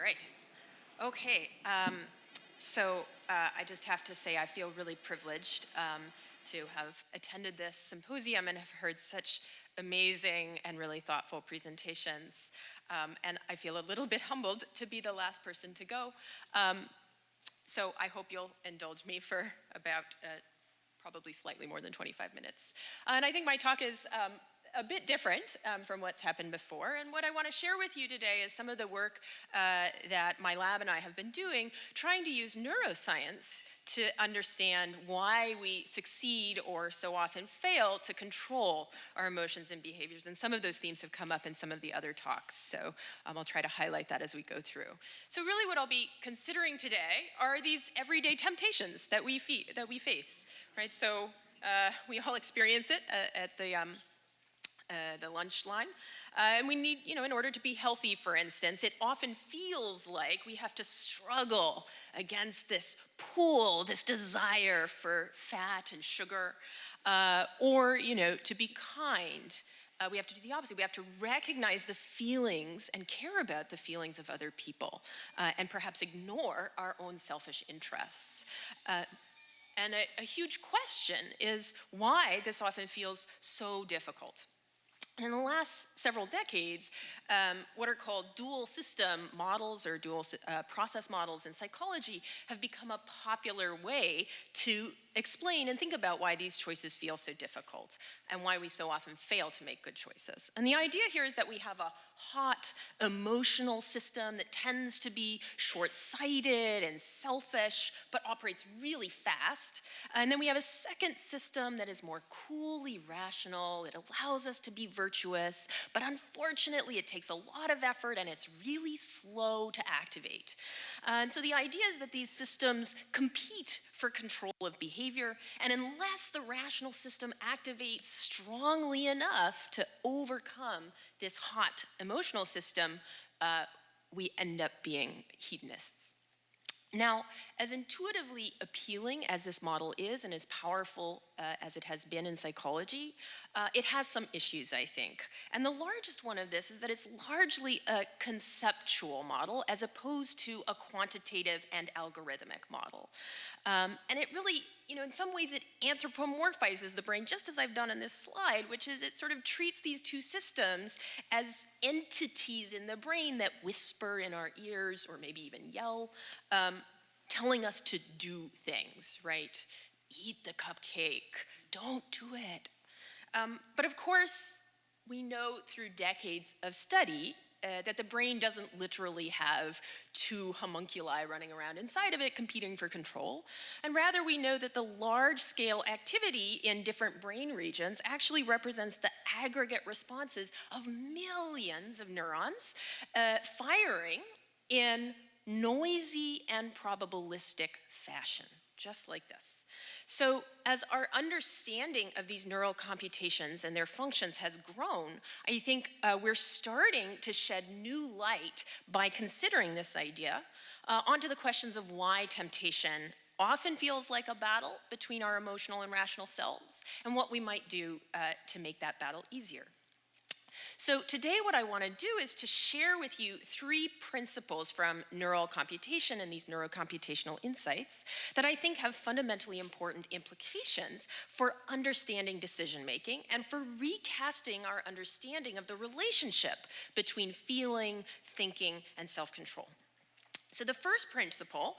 right. Okay. I just have to say I feel really privileged to have attended this symposium and have heard such amazing and really thoughtful presentations. And I feel a little bit humbled to be the last person to go. So I hope you'll indulge me for about probably slightly more than 25 minutes. And I think my talk is a bit different from what's happened before. And what I want to share with you today is some of the work that my lab and I have been doing, trying to use neuroscience to understand why we succeed or so often fail to control our emotions and behaviors. And some of those themes have come up in some of the other talks. So I'll try to highlight that as we go through. So really what I'll be considering today are these everyday temptations that we face, right? So we all experience it at the lunch line. And we need, in order to be healthy, for instance, it often feels like we have to struggle against this pull, this desire for fat and sugar, or, to be kind. We have to do the opposite. We have to recognize the feelings and care about the feelings of other people, and perhaps ignore our own selfish interests. And a huge question is why this often feels so difficult. In the last several decades, what are called dual system models or dual process models in psychology have become a popular way to explain and think about why these choices feel so difficult and why we so often fail to make good choices. And the idea here is that we have a hot emotional system that tends to be short-sighted and selfish, but operates really fast. And then we have a second system that is more coolly rational. It allows us to be virtuous, but unfortunately it takes a lot of effort and it's really slow to activate. And so the idea is that these systems compete for control of behavior, and unless the rational system activates strongly enough to overcome this hot emotional system, we end up being hedonists. Now, as intuitively appealing as this model is and as powerful as it has been in psychology, it has some issues, I think. And the largest one of this is that it's largely a conceptual model as opposed to a quantitative and algorithmic model. And it really, in some ways it anthropomorphizes the brain, just as I've done in this slide, which is it sort of treats these two systems as entities in the brain that whisper in our ears or maybe even yell, telling us to do things, right? Eat the cupcake, don't do it. But of course, we know through decades of study that the brain doesn't literally have two homunculi running around inside of it competing for control. And rather, we know that the large-scale activity in different brain regions actually represents the aggregate responses of millions of neurons firing in noisy and probabilistic fashion, just like this. So as our understanding of these neural computations and their functions has grown, I think we're starting to shed new light by considering this idea onto the questions of why temptation often feels like a battle between our emotional and rational selves, and what we might do to make that battle easier. So today what I want to do is to share with you 3 principles from neural computation and these neurocomputational insights that I think have fundamentally important implications for understanding decision-making and for recasting our understanding of the relationship between feeling, thinking, and self-control. So the first principle,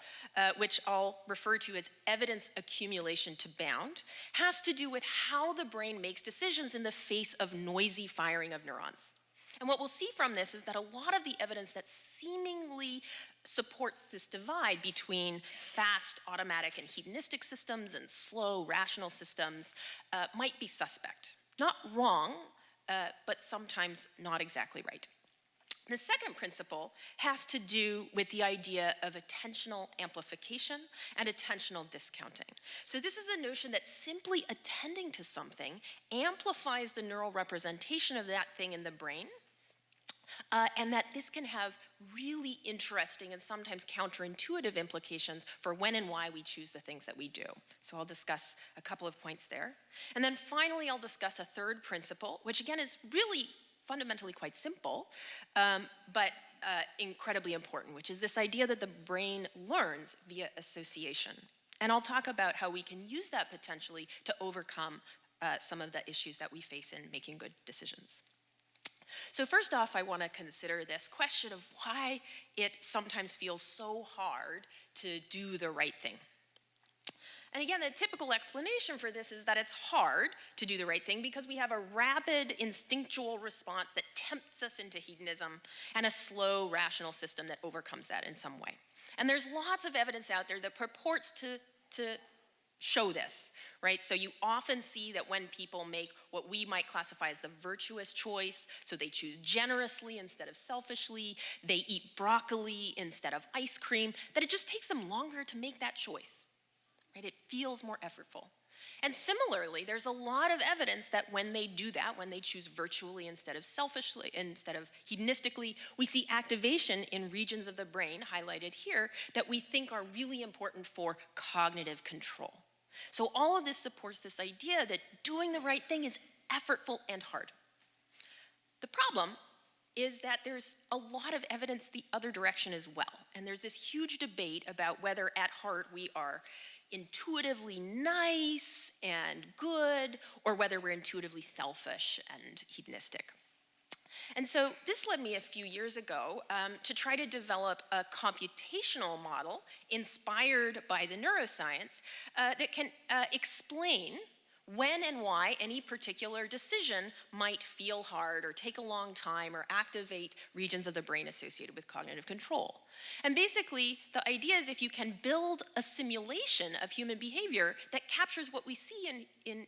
which I'll refer to as evidence accumulation to bound, has to do with how the brain makes decisions in the face of noisy firing of neurons. And what we'll see from this is that a lot of the evidence that seemingly supports this divide between fast, automatic, and hedonistic systems and slow, rational systems might be suspect. Not wrong, but sometimes not exactly right. The second principle has to do with the idea of attentional amplification and attentional discounting. So this is a notion that simply attending to something amplifies the neural representation of that thing in the brain, and that this can have really interesting and sometimes counterintuitive implications for when and why we choose the things that we do. So I'll discuss a couple of points there. And then finally, I'll discuss a third principle, which again is really fundamentally quite simple, but incredibly important, which is this idea that the brain learns via association. And I'll talk about how we can use that potentially to overcome some of the issues that we face in making good decisions. So first off, I want to consider this question of why it sometimes feels so hard to do the right thing. And again, the typical explanation for this is that it's hard to do the right thing because we have a rapid instinctual response that tempts us into hedonism and a slow rational system that overcomes that in some way. And there's lots of evidence out there that purports to show this, right? So you often see that when people make what we might classify as the virtuous choice, so they choose generously instead of selfishly, they eat broccoli instead of ice cream, that it just takes them longer to make that choice. Right? It feels more effortful. And similarly, there's a lot of evidence that when they do that, when they choose virtually instead of selfishly, instead of hedonistically, we see activation in regions of the brain, highlighted here, that we think are really important for cognitive control. So all of this supports this idea that doing the right thing is effortful and hard. The problem is that there's a lot of evidence the other direction as well. And there's this huge debate about whether at heart we are intuitively nice and good, or whether we're intuitively selfish and hedonistic. And so this led me a few years ago to try to develop a computational model inspired by the neuroscience that can explain when and why any particular decision might feel hard or take a long time or activate regions of the brain associated with cognitive control. And basically, the idea is if you can build a simulation of human behavior that captures what we see in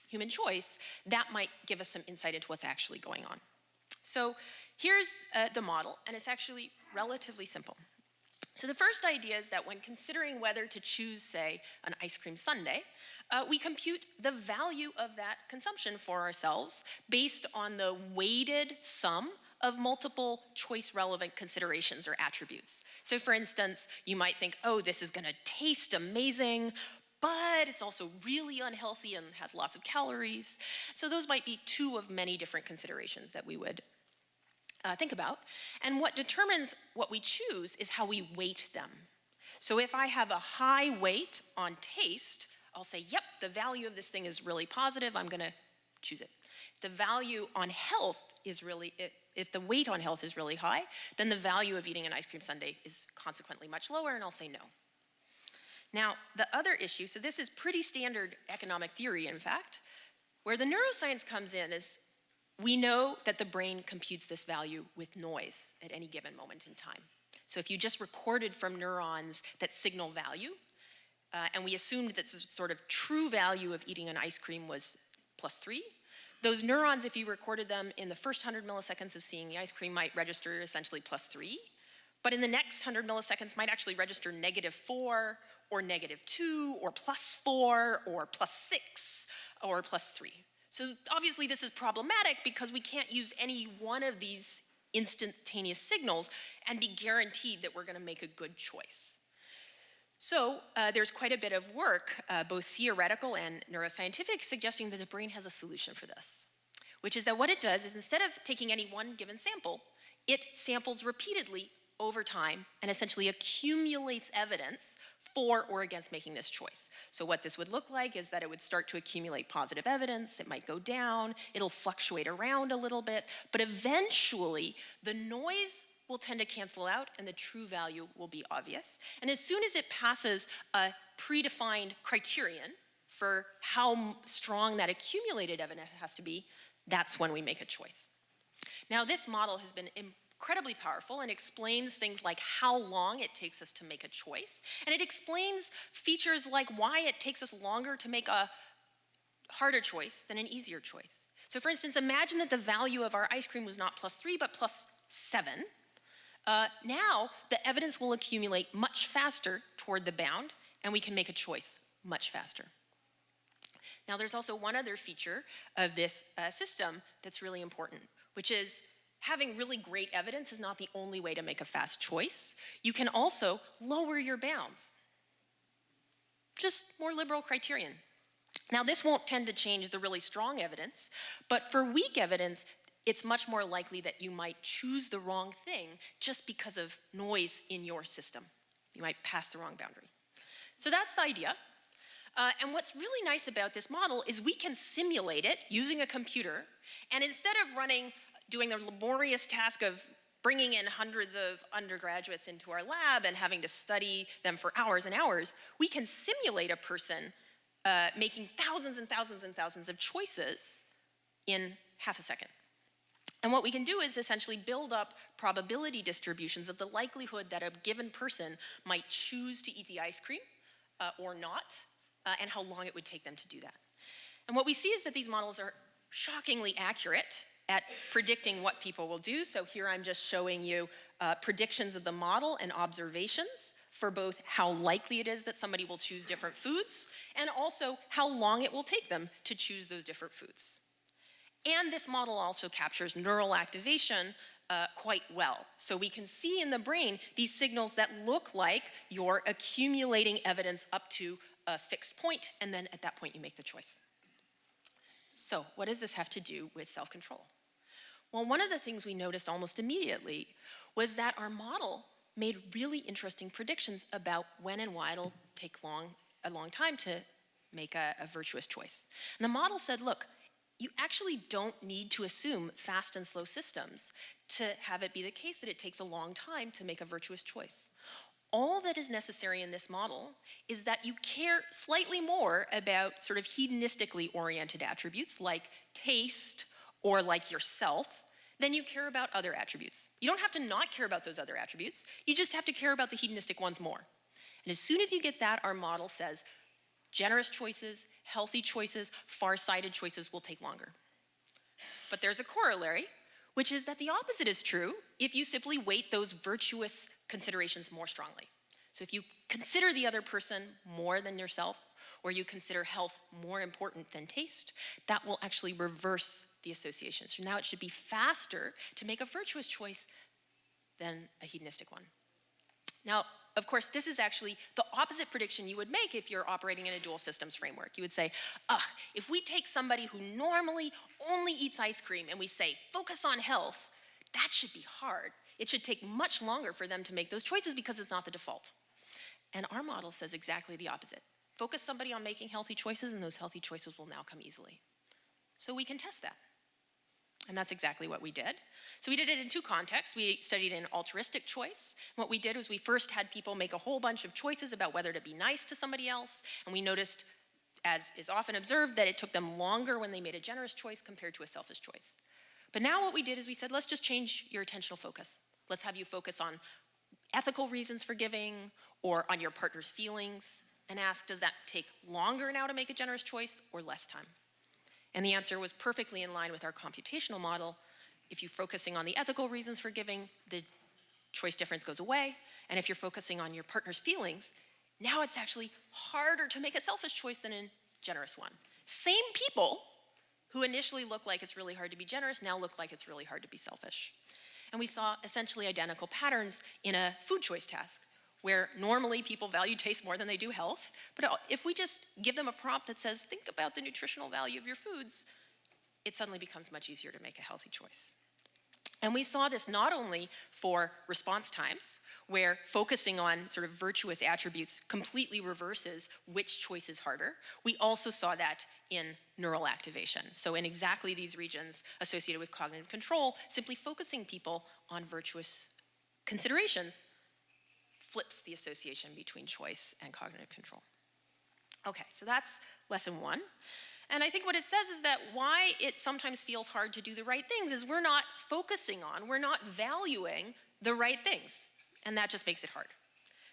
human choice, that might give us some insight into what's actually going on. So here's the model, and it's actually relatively simple. So the first idea is that when considering whether to choose, say, an ice cream sundae, we compute the value of that consumption for ourselves based on the weighted sum of multiple choice-relevant considerations or attributes. So for instance, you might think, oh, this is gonna taste amazing, but it's also really unhealthy and has lots of calories. So those might be two of many different considerations that we would think about. And what determines what we choose is how we weight them. So if I have a high weight on taste, I'll say, yep, the value of this thing is really positive, I'm gonna choose it. The value on health is really, if the weight on health is really high, then the value of eating an ice cream sundae is consequently much lower, and I'll say no. Now, the other issue, so this is pretty standard economic theory, in fact, where the neuroscience comes in is we know that the brain computes this value with noise at any given moment in time. So if you just recorded from neurons that signal value, and we assumed that the sort of true value of eating an ice cream was +3, those neurons, if you recorded them in the first 100 milliseconds of seeing the ice cream, might register essentially +3, but in the next 100 milliseconds might actually register -4, or -2, or +4, or +6, or +3. So obviously this is problematic because we can't use any one of these instantaneous signals and be guaranteed that we're gonna make a good choice. So there's quite a bit of work, both theoretical and neuroscientific, suggesting that the brain has a solution for this, which is that what it does is instead of taking any one given sample, it samples repeatedly over time and essentially accumulates evidence for or against making this choice. So what this would look like is that it would start to accumulate positive evidence, it might go down, it'll fluctuate around a little bit, but eventually the noise will tend to cancel out and the true value will be obvious. And as soon as it passes a predefined criterion for how strong that accumulated evidence has to be, that's when we make a choice. Now this model has been incredibly powerful and explains things like how long it takes us to make a choice. And it explains features like why it takes us longer to make a harder choice than an easier choice. So for instance, imagine that the value of our ice cream was not +3, but +7. Now, the evidence will accumulate much faster toward the bound, and we can make a choice much faster. Now, there's also one other feature of this system that's really important, which is having really great evidence is not the only way to make a fast choice. You can also lower your bounds. Just more liberal criterion. Now, this won't tend to change the really strong evidence, but for weak evidence, it's much more likely that you might choose the wrong thing just because of noise in your system. You might pass the wrong boundary. So that's the idea. And what's really nice about this model is we can simulate it using a computer, and instead of doing the laborious task of bringing in hundreds of undergraduates into our lab and having to study them for hours and hours, we can simulate a person making thousands and thousands and thousands of choices in half a second. And what we can do is essentially build up probability distributions of the likelihood that a given person might choose to eat the ice cream or not, and how long it would take them to do that. And what we see is that these models are shockingly accurate at predicting what people will do. So here I'm just showing you predictions of the model and observations for both how likely it is that somebody will choose different foods and also how long it will take them to choose those different foods. And this model also captures neural activation quite well. So we can see in the brain these signals that look like you're accumulating evidence up to a fixed point, and then at that point you make the choice. So what does this have to do with self-control? Well, one of the things we noticed almost immediately was that our model made really interesting predictions about when and why it'll take a long time to make a virtuous choice. And the model said, look, you actually don't need to assume fast and slow systems to have it be the case that it takes a long time to make a virtuous choice. All that is necessary in this model is that you care slightly more about sort of hedonistically oriented attributes like taste or like yourself than you care about other attributes. You don't have to not care about those other attributes. You just have to care about the hedonistic ones more. And as soon as you get that, our model says generous choices, healthy choices, far-sighted choices will take longer. But there's a corollary, which is that the opposite is true if you simply weight those virtuous considerations more strongly. So if you consider the other person more than yourself, or you consider health more important than taste, that will actually reverse the association. So now it should be faster to make a virtuous choice than a hedonistic one. Now, of course, this is actually the opposite prediction you would make if you're operating in a dual systems framework. You would say, if we take somebody who normally only eats ice cream and we say, focus on health, that should be hard. It should take much longer for them to make those choices because it's not the default. And our model says exactly the opposite. Focus somebody on making healthy choices and those healthy choices will now come easily. So we can test that. And that's exactly what we did. So we did it in two contexts. We studied an altruistic choice. What we did was we first had people make a whole bunch of choices about whether to be nice to somebody else. And we noticed, as is often observed, that it took them longer when they made a generous choice compared to a selfish choice. But now what we did is we said, let's just change your attentional focus. Let's have you focus on ethical reasons for giving or on your partner's feelings and ask, does that take longer now to make a generous choice or less time? And the answer was perfectly in line with our computational model. If you're focusing on the ethical reasons for giving, the choice difference goes away. And if you're focusing on your partner's feelings, now it's actually harder to make a selfish choice than a generous one. Same people who initially look like it's really hard to be generous now look like it's really hard to be selfish. And we saw essentially identical patterns in a food choice task, where normally people value taste more than they do health. But if we just give them a prompt that says, think about the nutritional value of your foods, it suddenly becomes much easier to make a healthy choice. And we saw this not only for response times, where focusing on sort of virtuous attributes completely reverses which choice is harder. We also saw that in neural activation. So in exactly these regions associated with cognitive control, simply focusing people on virtuous considerations flips the association between choice and cognitive control. Okay, so that's lesson one. And I think what it says is that why it sometimes feels hard to do the right things is we're not focusing on, we're not valuing the right things. And that just makes it hard.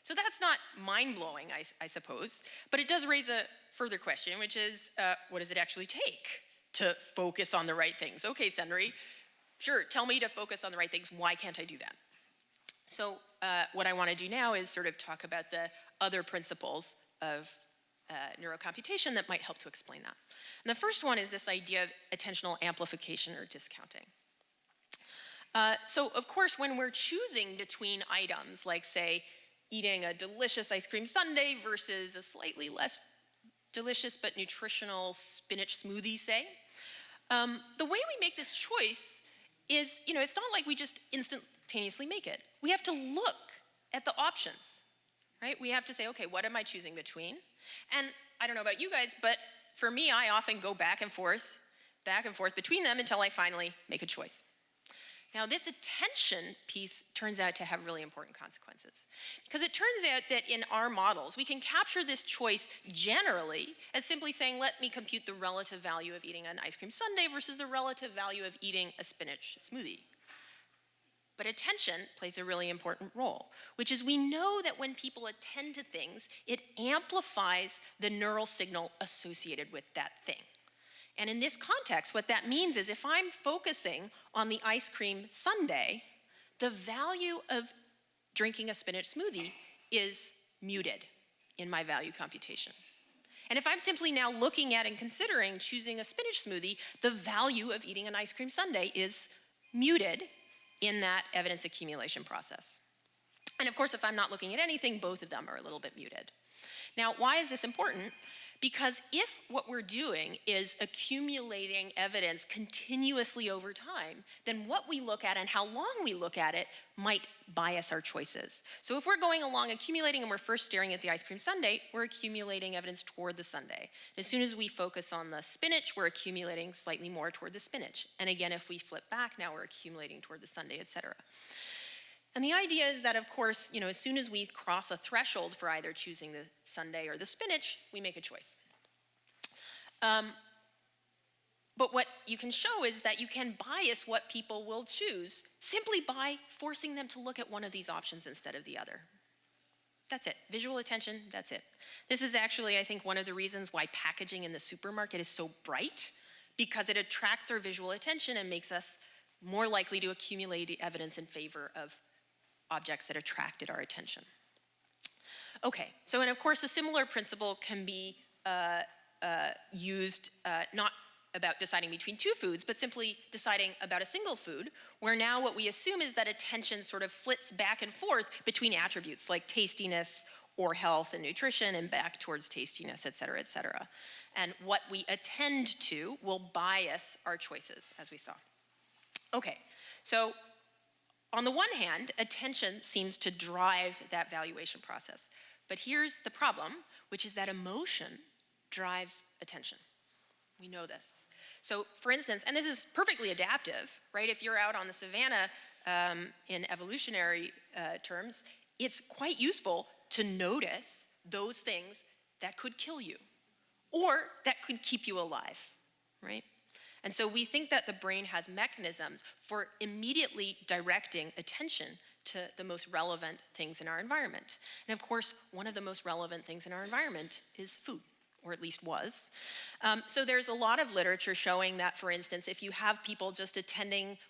So that's not mind-blowing, I suppose, but it does raise a further question, which is, what does it actually take to focus on the right things? Okay, Cendri, sure, tell me to focus on the right things. Why can't I do that? So what I want to do now is sort of talk about the other principles of neurocomputation that might help to explain that. And the first one is this idea of attentional amplification or discounting. So of course, when we're choosing between items, like say, eating a delicious ice cream sundae versus a slightly less delicious but nutritional spinach smoothie, say, the way we make this choice is, it's not like we just instantaneously make it. We have to look at the options, right? We have to say, okay, what am I choosing between? And I don't know about you guys, but for me, I often go back and forth between them until I finally make a choice. Now, this attention piece turns out to have really important consequences, because it turns out that in our models, we can capture this choice generally as simply saying, let me compute the relative value of eating an ice cream sundae versus the relative value of eating a spinach smoothie. But attention plays a really important role, which is we know that when people attend to things, it amplifies the neural signal associated with that thing. And in this context, what that means is if I'm focusing on the ice cream sundae, the value of drinking a spinach smoothie is muted in my value computation. And if I'm simply now looking at and considering choosing a spinach smoothie, the value of eating an ice cream sundae is muted in that evidence accumulation process. And of course, if I'm not looking at anything, both of them are a little bit muted. Now, why is this important? Because if what we're doing is accumulating evidence continuously over time, then what we look at and how long we look at it might bias our choices. So if we're going along accumulating and we're first staring at the ice cream sundae, we're accumulating evidence toward the sundae. As soon as we focus on the spinach, we're accumulating slightly more toward the spinach. And again, if we flip back, now we're accumulating toward the sundae, et cetera. And the idea is that, of course, as soon as we cross a threshold for either choosing the sundae or the spinach, we make a choice. But what you can show is that you can bias what people will choose simply by forcing them to look at one of these options instead of the other. That's it. Visual attention, that's it. This is actually, I think, one of the reasons why packaging in the supermarket is so bright, because it attracts our visual attention and makes us more likely to accumulate evidence in favor of objects that attracted our attention. Okay, so and of course a similar principle can be used not about deciding between two foods, but simply deciding about a single food, where now what we assume is that attention sort of flits back and forth between attributes like tastiness or health and nutrition and back towards tastiness, et cetera, et cetera. And what we attend to will bias our choices, as we saw. Okay, so on the one hand, attention seems to drive that valuation process. But here's the problem, which is that emotion drives attention. We know this. So for instance, and this is perfectly adaptive, right? If you're out on the savannah in evolutionary terms, it's quite useful to notice those things that could kill you or that could keep you alive, right? And so we think that the brain has mechanisms for immediately directing attention to the most relevant things in our environment. And of course, one of the most relevant things in our environment is food, or at least was. So there's a lot of literature showing that, for instance, if you have people just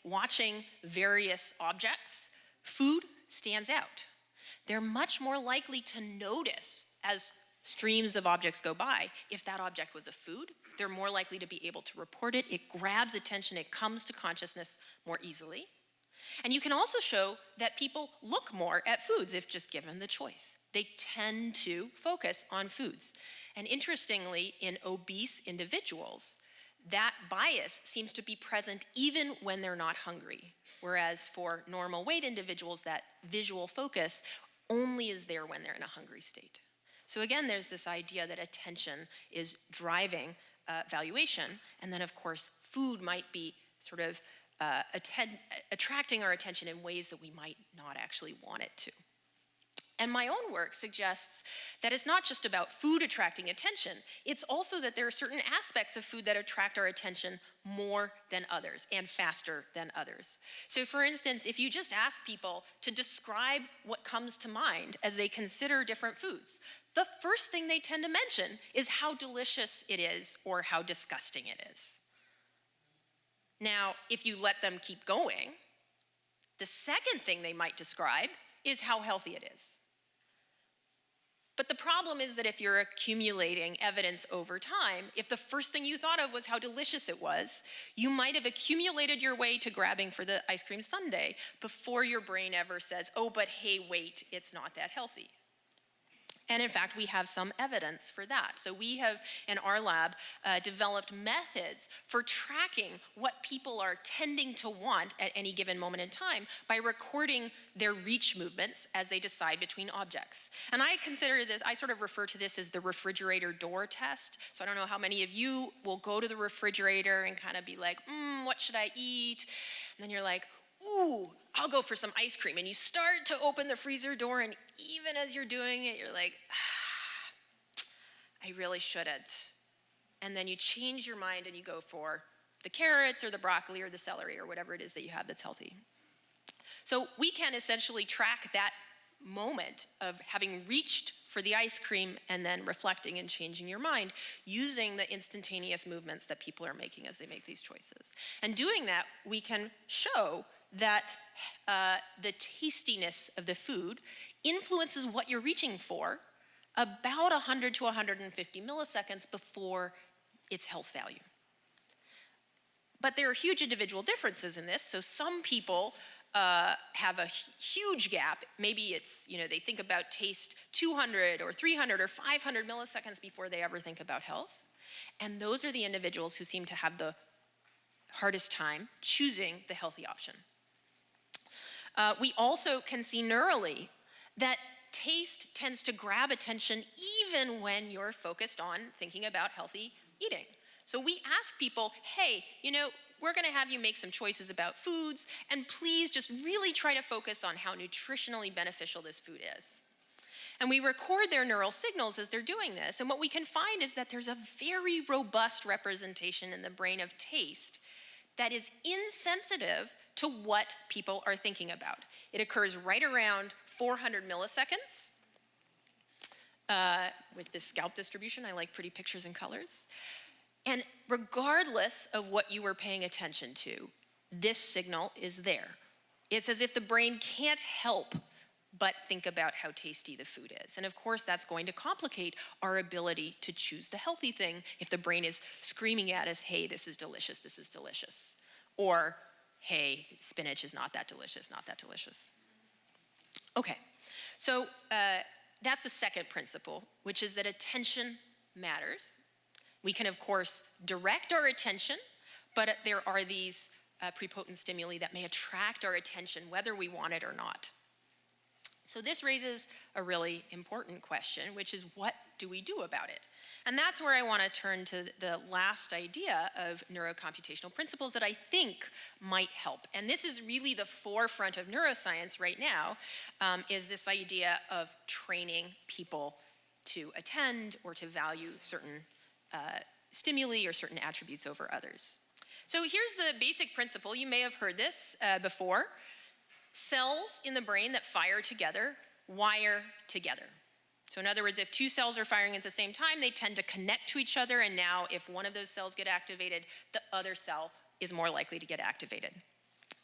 watching various objects, food stands out. They're much more likely to notice as streams of objects go by. If that object was a food, they're more likely to be able to report it. It grabs attention. It comes to consciousness more easily. And you can also show that people look more at foods if just given the choice. They tend to focus on foods. And interestingly, in obese individuals, that bias seems to be present even when they're not hungry. Whereas for normal weight individuals, that visual focus only is there when they're in a hungry state. So again, there's this idea that attention is driving valuation, and then of course, food might be sort of attracting our attention in ways that we might not actually want it to. And my own work suggests that it's not just about food attracting attention, it's also that there are certain aspects of food that attract our attention more than others and faster than others. So for instance, if you just ask people to describe what comes to mind as they consider different foods, the first thing they tend to mention is how delicious it is or how disgusting it is. Now, if you let them keep going, the second thing they might describe is how healthy it is. But the problem is that if you're accumulating evidence over time, if the first thing you thought of was how delicious it was, you might have accumulated your way to grabbing for the ice cream sundae before your brain ever says, oh, but hey, wait, it's not that healthy. And in fact, we have some evidence for that. So we have, in our lab, developed methods for tracking what people are tending to want at any given moment in time by recording their reach movements as they decide between objects. And I consider this, I sort of refer to this as the refrigerator door test. So I don't know how many of you will go to the refrigerator and kind of be like, what should I eat? And then you're like, ooh, I'll go for some ice cream. And you start to open the freezer door, and even as you're doing it, you're like, I really shouldn't. And then you change your mind and you go for the carrots or the broccoli or the celery or whatever it is that you have that's healthy. So we can essentially track that moment of having reached for the ice cream and then reflecting and changing your mind using the instantaneous movements that people are making as they make these choices. And doing that, we can show that the tastiness of the food influences what you're reaching for about 100 to 150 milliseconds before its health value. But there are huge individual differences in this. So some people have a huge gap. Maybe it's, they think about taste 200 or 300 or 500 milliseconds before they ever think about health. And those are the individuals who seem to have the hardest time choosing the healthy option. We also can see neurally that taste tends to grab attention even when you're focused on thinking about healthy eating. So we ask people, hey, we're going to have you make some choices about foods, and please just really try to focus on how nutritionally beneficial this food is. And we record their neural signals as they're doing this, and what we can find is that there's a very robust representation in the brain of taste that is insensitive to what people are thinking about. It occurs right around 400 milliseconds. With this scalp distribution, I like pretty pictures and colors. And regardless of what you were paying attention to, this signal is there. It's as if the brain can't help but think about how tasty the food is. And of course, that's going to complicate our ability to choose the healthy thing if the brain is screaming at us, hey, this is delicious, this is delicious. Or, hey, spinach is not that delicious, not that delicious. Okay, so that's the second principle, which is that attention matters. We can, of course, direct our attention, but there are these prepotent stimuli that may attract our attention whether we want it or not. So this raises a really important question, which is what do we do about it? And that's where I want to turn to the last idea of neurocomputational principles that I think might help. And this is really the forefront of neuroscience right now, is this idea of training people to attend or to value certain stimuli or certain attributes over others. So here's the basic principle. You may have heard this before. Cells in the brain that fire together wire together. So in other words, if two cells are firing at the same time, they tend to connect to each other, and now if one of those cells get activated, the other cell is more likely to get activated.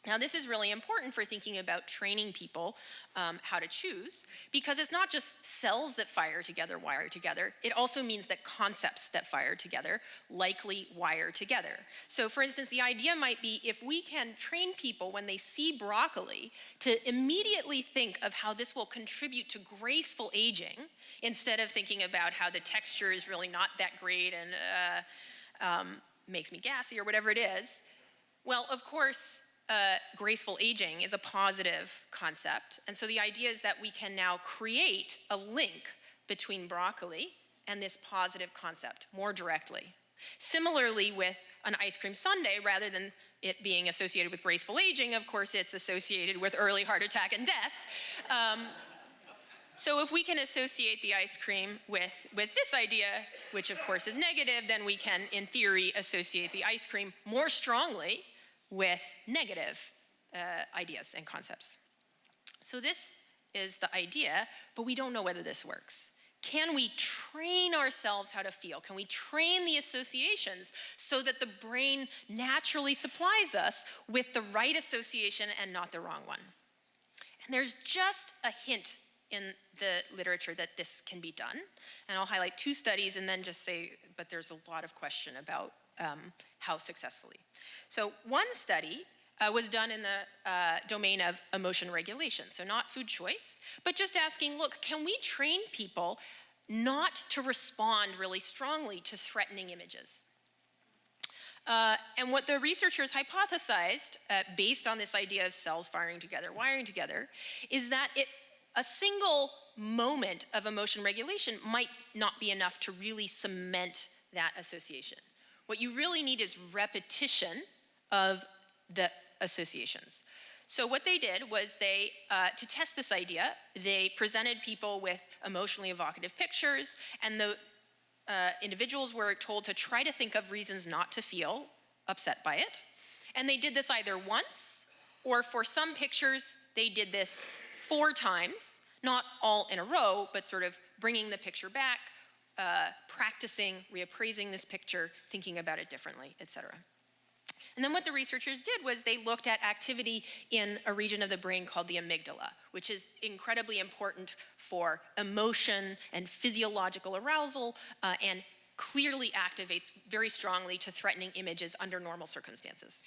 Now this is really important for thinking about training people how to choose, because it's not just cells that fire together, wire together. It also means that concepts that fire together likely wire together. So for instance, the idea might be if we can train people when they see broccoli to immediately think of how this will contribute to graceful aging, instead of thinking about how the texture is really not that great and makes me gassy or whatever it is. Well, of course, graceful aging is a positive concept. And so the idea is that we can now create a link between broccoli and this positive concept more directly. Similarly with an ice cream sundae, rather than it being associated with graceful aging, of course it's associated with early heart attack and death. So if we can associate the ice cream with this idea, which of course is negative, then we can, in theory, associate the ice cream more strongly with negative ideas and concepts. So this is the idea, but we don't know whether this works. Can we train ourselves how to feel? Can we train the associations so that the brain naturally supplies us with the right association and not the wrong one? And there's just a hint in the literature that this can be done. And I'll highlight two studies and then just say, but there's a lot of question about how successfully. So one study was done in the domain of emotion regulation. So not food choice, but just asking, look, can we train people not to respond really strongly to threatening images? And what the researchers hypothesized, based on this idea of cells firing together, wiring together, is that a single moment of emotion regulation might not be enough to really cement that association. What you really need is repetition of the associations. So what they did was to test this idea, they presented people with emotionally evocative pictures, and the individuals were told to try to think of reasons not to feel upset by it. And they did this either once, or for some pictures, they did this 4 times, not all in a row, but sort of bringing the picture back, practicing, reappraising this picture, thinking about it differently, etc. And then what the researchers did was they looked at activity in a region of the brain called the amygdala, which is incredibly important for emotion and physiological arousal, and clearly activates very strongly to threatening images under normal circumstances.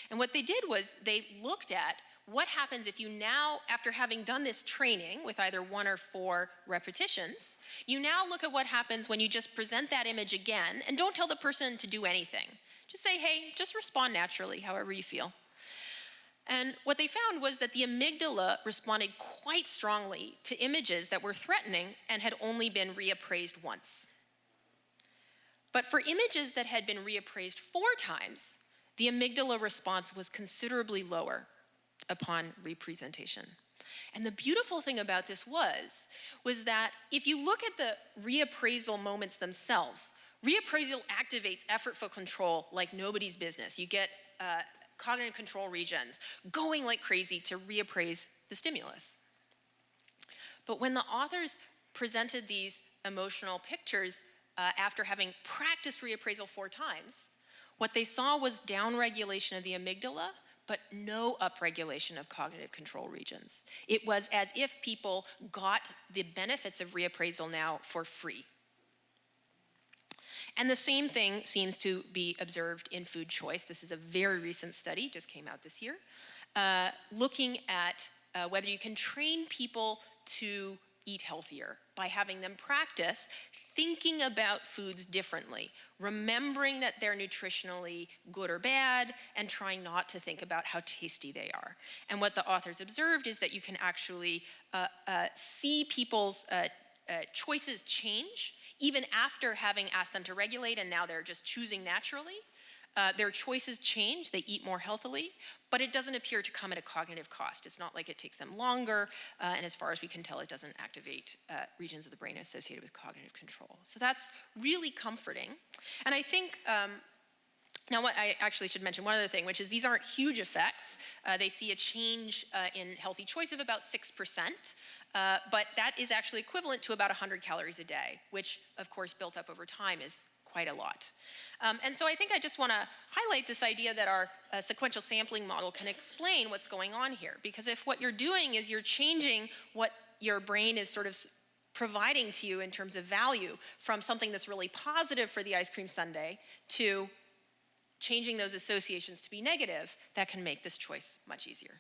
And what they did was they looked at what happens if you now, after having done this training with either 1 or 4 repetitions, you now look at what happens when you just present that image again and don't tell the person to do anything. Just say, hey, just respond naturally, however you feel. And what they found was that the amygdala responded quite strongly to images that were threatening and had only been reappraised once. But for images that had been reappraised 4 times, the amygdala response was considerably lower upon representation. And the beautiful thing about this was that if you look at the reappraisal moments themselves, reappraisal activates effortful control like nobody's business. You get cognitive control regions going like crazy to reappraise the stimulus. But when the authors presented these emotional pictures after having practiced reappraisal 4 times, what they saw was downregulation of the amygdala, but no upregulation of cognitive control regions. It was as if people got the benefits of reappraisal now for free. And the same thing seems to be observed in food choice. This is a very recent study, just came out this year, looking at whether you can train people to eat healthier by having them practice thinking about foods differently, remembering that they're nutritionally good or bad, and trying not to think about how tasty they are. And what the authors observed is that you can actually see people's choices change even after having asked them to regulate, and now they're just choosing naturally. Their choices change, they eat more healthily, but it doesn't appear to come at a cognitive cost. It's not like it takes them longer, and as far as we can tell, it doesn't activate regions of the brain associated with cognitive control. So that's really comforting. And I think, now what I actually should mention one other thing, which is these aren't huge effects. They see a change in healthy choice of about 6%, but that is actually equivalent to about 100 calories a day, which of course built up over time is quite a lot. And so I think I just want to highlight this idea that our sequential sampling model can explain what's going on here. Because if what you're doing is you're changing what your brain is sort of providing to you in terms of value from something that's really positive for the ice cream sundae to changing those associations to be negative, that can make this choice much easier.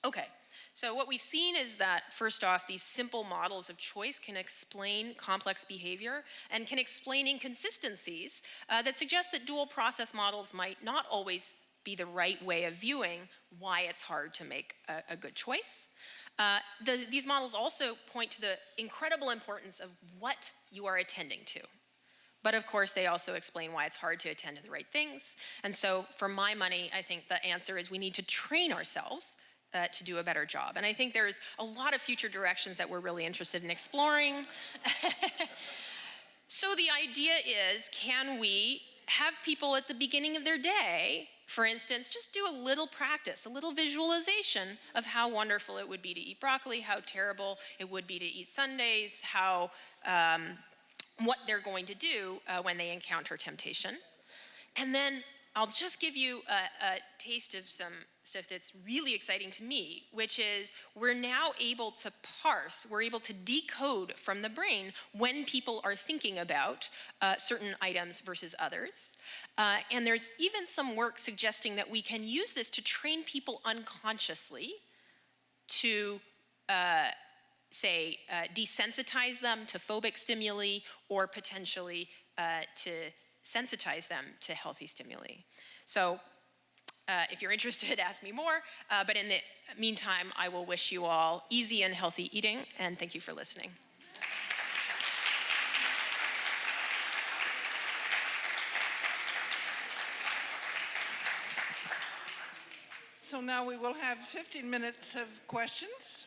Okay. So what we've seen is that, first off, these simple models of choice can explain complex behavior and can explain inconsistencies that suggest that dual process models might not always be the right way of viewing why it's hard to make a good choice. These models also point to the incredible importance of what you are attending to. But of course, they also explain why it's hard to attend to the right things. And so for my money, I think the answer is we need to train ourselves to do a better job. And I think there's a lot of future directions that we're really interested in exploring. So the idea is, can we have people at the beginning of their day, for instance, just do a little practice, a little visualization of how wonderful it would be to eat broccoli, how terrible it would be to eat sundaes, how what they're going to do when they encounter temptation. And then I'll just give you a taste of some stuff that's really exciting to me, which is we're now able to parse, we're able to decode from the brain when people are thinking about certain items versus others. And there's even some work suggesting that we can use this to train people unconsciously to say, desensitize them to phobic stimuli, or potentially to sensitize them to healthy stimuli. So if you're interested, ask me more. But in the meantime, I will wish you all easy and healthy eating, and thank you for listening. So now we will have 15 minutes of questions.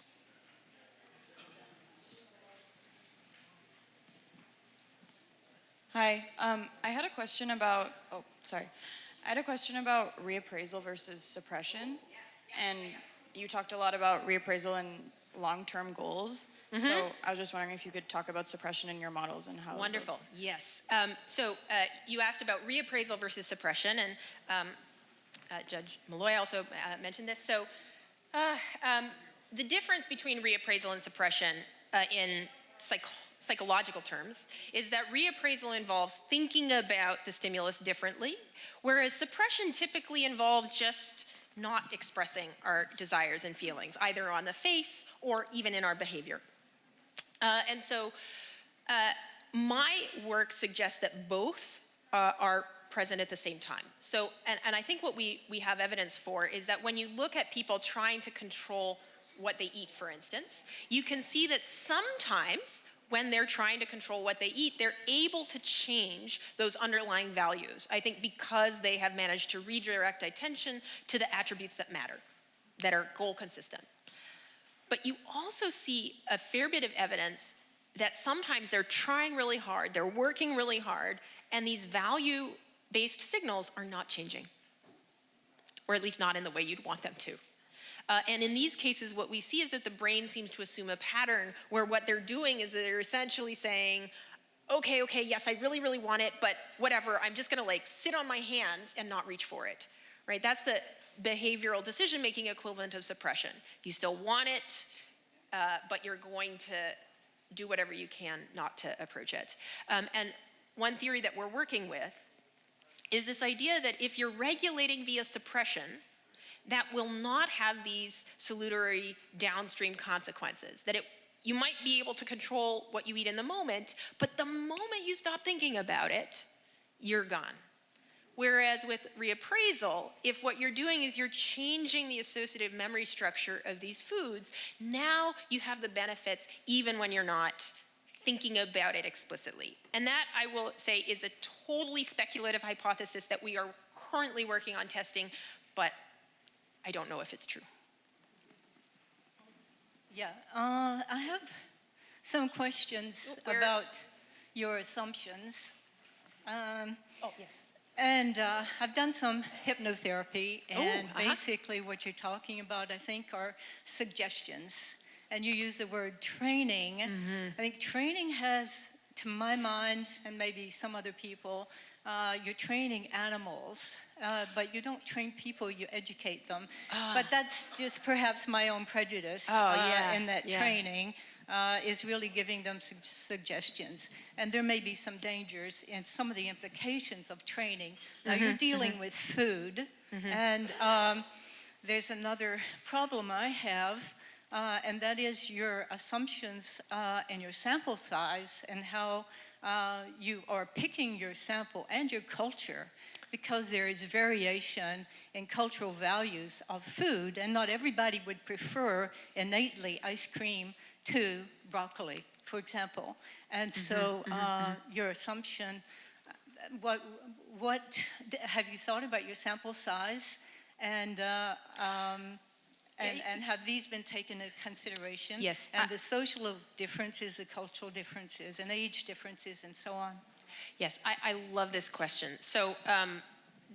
Hi, I had a question about, I had a question about reappraisal versus suppression. And you talked a lot about reappraisal and long-term goals. Mm-hmm. So I was just wondering if you could talk about suppression in your models and how. Wonderful, yes. So you asked about reappraisal versus suppression, and Judge Malloy also mentioned this. So the difference between reappraisal and suppression in psychological terms is that reappraisal involves thinking about the stimulus differently, whereas suppression typically involves just not expressing our desires and feelings, either on the face or even in our behavior. And so my work suggests that both are present at the same time. So, and I think what we have evidence for is that when you look at people trying to control what they eat, for instance, you can see that sometimes when they're trying to control what they eat, they're able to change those underlying values. I think because they have managed to redirect attention to the attributes that matter, that are goal consistent. But you also see a fair bit of evidence that sometimes they're trying really hard, they're working really hard, and these value-based signals are not changing, or at least not in the way you'd want them to. And in these cases, what we see is that the brain seems to assume a pattern where what they're doing is they're essentially saying, okay, yes, I really, really want it, but whatever, I'm just gonna like sit on my hands and not reach for it, right? That's the behavioral decision-making equivalent of suppression. You still want it, but you're going to do whatever you can not to approach it. And one theory that we're working with is this idea that if you're regulating via suppression, that will not have these salutary downstream consequences. That you might be able to control what you eat in the moment, but the moment you stop thinking about it, you're gone. Whereas with reappraisal, if what you're doing is you're changing the associative memory structure of these foods, now you have the benefits even when you're not thinking about it explicitly. And that, I will say, is a totally speculative hypothesis that we are currently working on testing, but I don't know if it's true. Yeah, I have some questions about your assumptions. Yes. And I've done some hypnotherapy, and basically what you're talking about, I think, are suggestions. And you use the word training. Mm-hmm. I think training has, to my mind, and maybe some other people, you're training animals, but you don't train people, you educate them. But that's just perhaps my own prejudice in that training is really giving them suggestions. And there may be some dangers in some of the implications of training. Now you're dealing with food, and there's another problem I have, and that is your assumptions and your sample size and how you are picking your sample and your culture, because there is variation in cultural values of food, and not everybody would prefer innately ice cream to broccoli, for example. And so your assumption, what have you thought about your sample size, and have these been taken into consideration? Yes. And the social differences, the cultural differences, and age differences, and so on. Yes, I love this question. So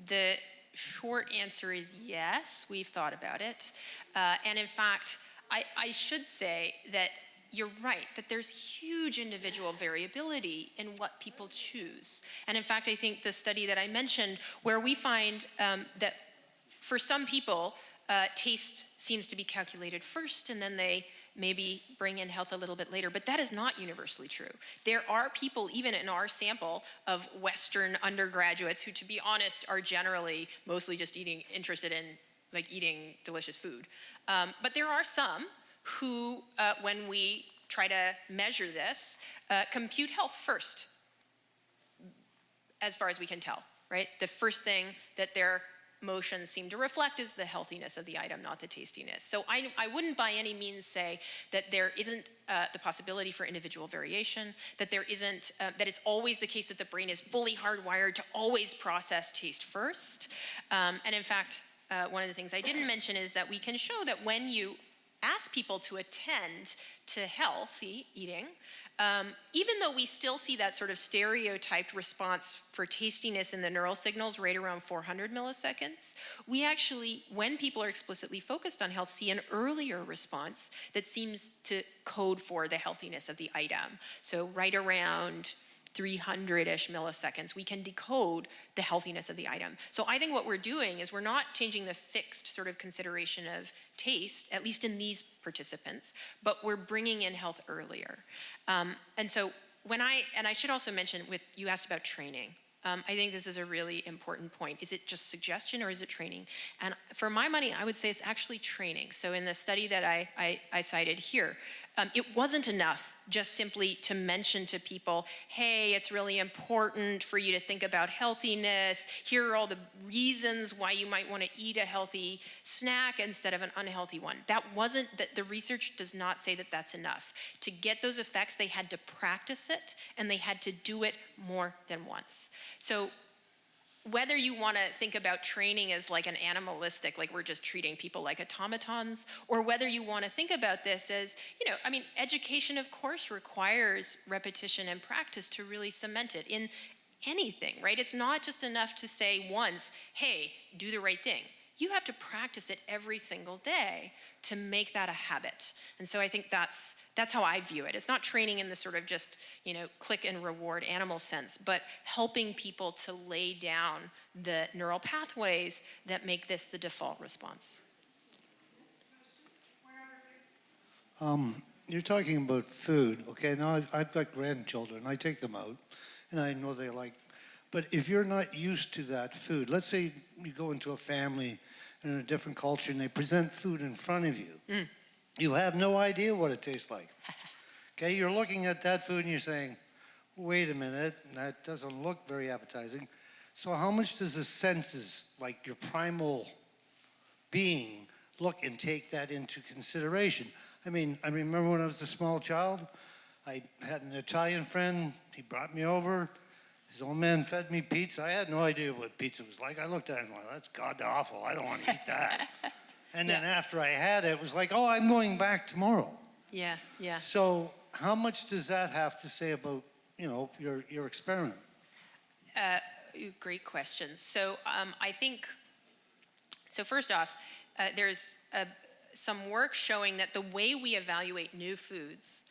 the short answer is yes, we've thought about it. And in fact, I should say that you're right, that there's huge individual variability in what people choose. And in fact, I think the study that I mentioned, where we find that for some people, taste seems to be calculated first, and then they maybe bring in health a little bit later, but that is not universally true. There are people, even in our sample of Western undergraduates, who, to be honest, are generally mostly just interested in like eating delicious food. But there are some who, when we try to measure this, compute health first, as far as we can tell, right? The first thing that their motions seem to reflect is the healthiness of the item, not the tastiness. So I wouldn't by any means say that there isn't the possibility for individual variation, that there isn't, that it's always the case that the brain is fully hardwired to always process taste first. And in fact, one of the things I didn't mention is that we can show that when you ask people to attend to healthy eating, even though we still see that sort of stereotyped response for tastiness in the neural signals right around 400 milliseconds, we actually, when people are explicitly focused on health, see an earlier response that seems to code for the healthiness of the item. So right around 300-ish milliseconds, we can decode the healthiness of the item. So I think what we're doing is we're not changing the fixed sort of consideration of taste, at least in these participants, but we're bringing in health earlier. And so I should also mention, you asked about training. I think this is a really important point. Is it just suggestion or is it training? And for my money, I would say it's actually training. So in the study that I cited here, it wasn't enough just simply to mention to people, hey, it's really important for you to think about healthiness. Here are all the reasons why you might want to eat a healthy snack instead of an unhealthy one. The research does not say that that's enough. To get those effects, they had to practice it, and they had to do it more than once. So whether you want to think about training as like an animalistic, like we're just treating people like automatons, or whether you want to think about this as, education, of course, requires repetition and practice to really cement it in anything, right? It's not just enough to say once, hey, do the right thing. You have to practice it every single day to make that a habit. And so I think that's how I view it. It's not training in the sort of just, click and reward animal sense, but helping people to lay down the neural pathways that make this the default response. You're talking about food, okay? Now I've got grandchildren. I take them out, and I know they like. But if you're not used to that food, let's say you go into a family in a different culture and they present food in front of you. You have no idea what it tastes like. Okay, you're looking at that food and you're saying, wait a minute, that doesn't look very appetizing. So how much does the senses, like your primal being, look and take that into consideration? I mean, I remember when I was a small child, I had an Italian friend, he brought me over, his old man fed me pizza. I had no idea what pizza was like. I looked at it and went, that's god awful, I don't want to eat that. And then after I had it, it was like, oh, I'm going back tomorrow. Yeah. So how much does that have to say about, your experiment? Great question. So I think, first off, there's some work showing that the way we evaluate new foods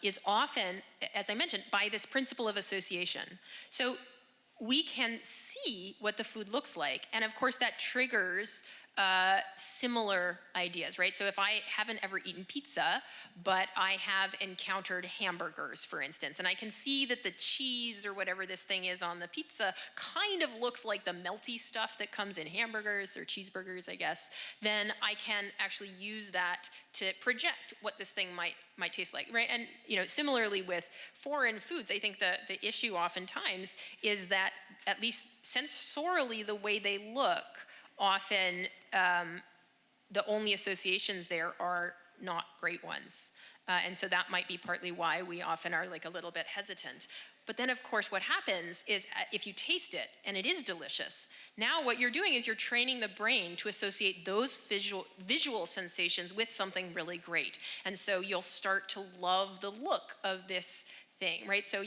is often, as I mentioned, by this principle of association. So we can see what the food looks like, and of course that triggers similar ideas, right? So if I haven't ever eaten pizza, but I have encountered hamburgers, for instance, and I can see that the cheese or whatever this thing is on the pizza kind of looks like the melty stuff that comes in hamburgers or cheeseburgers, I guess, then I can actually use that to project what this thing might taste like, right? And similarly with foreign foods, I think the issue oftentimes is that at least sensorially, the way they look, often the only associations there are not great ones. And so that might be partly why we often are like a little bit hesitant. But then of course what happens is if you taste it and it is delicious, now what you're doing is you're training the brain to associate those visual sensations with something really great. And so you'll start to love the look of this thing, right? So,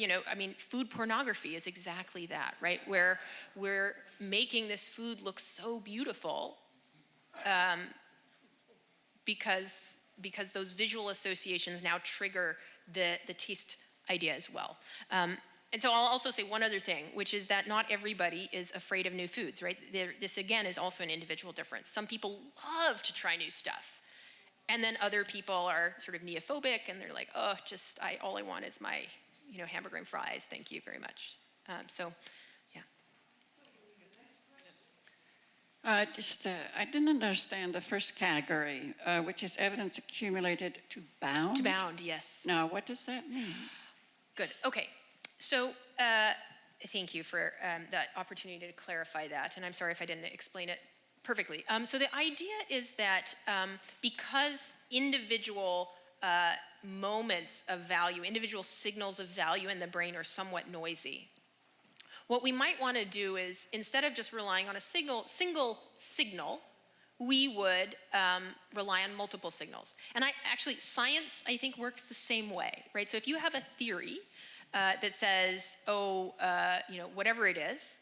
food pornography is exactly that, right? Where we're making this food look so beautiful because because those visual associations now trigger the taste idea as well. And so I'll also say one other thing, which is that not everybody is afraid of new foods, right? This again is also an individual difference. Some people love to try new stuff. And then other people are sort of neophobic and they're like, oh, all I want is my, hamburger and fries. Thank you very much. So, yeah. I didn't understand the first category, which is evidence accumulated to bound. To bound, yes. Now, what does that mean? Good. Okay. So thank you for that opportunity to clarify that. And I'm sorry if I didn't explain it perfectly. So the idea is that because individual moments of value, individual signals of value in the brain are somewhat noisy, what we might want to do is, instead of just relying on a single signal, we would rely on multiple signals. And science, I think, works the same way, right? So if you have a theory that says, whatever it is,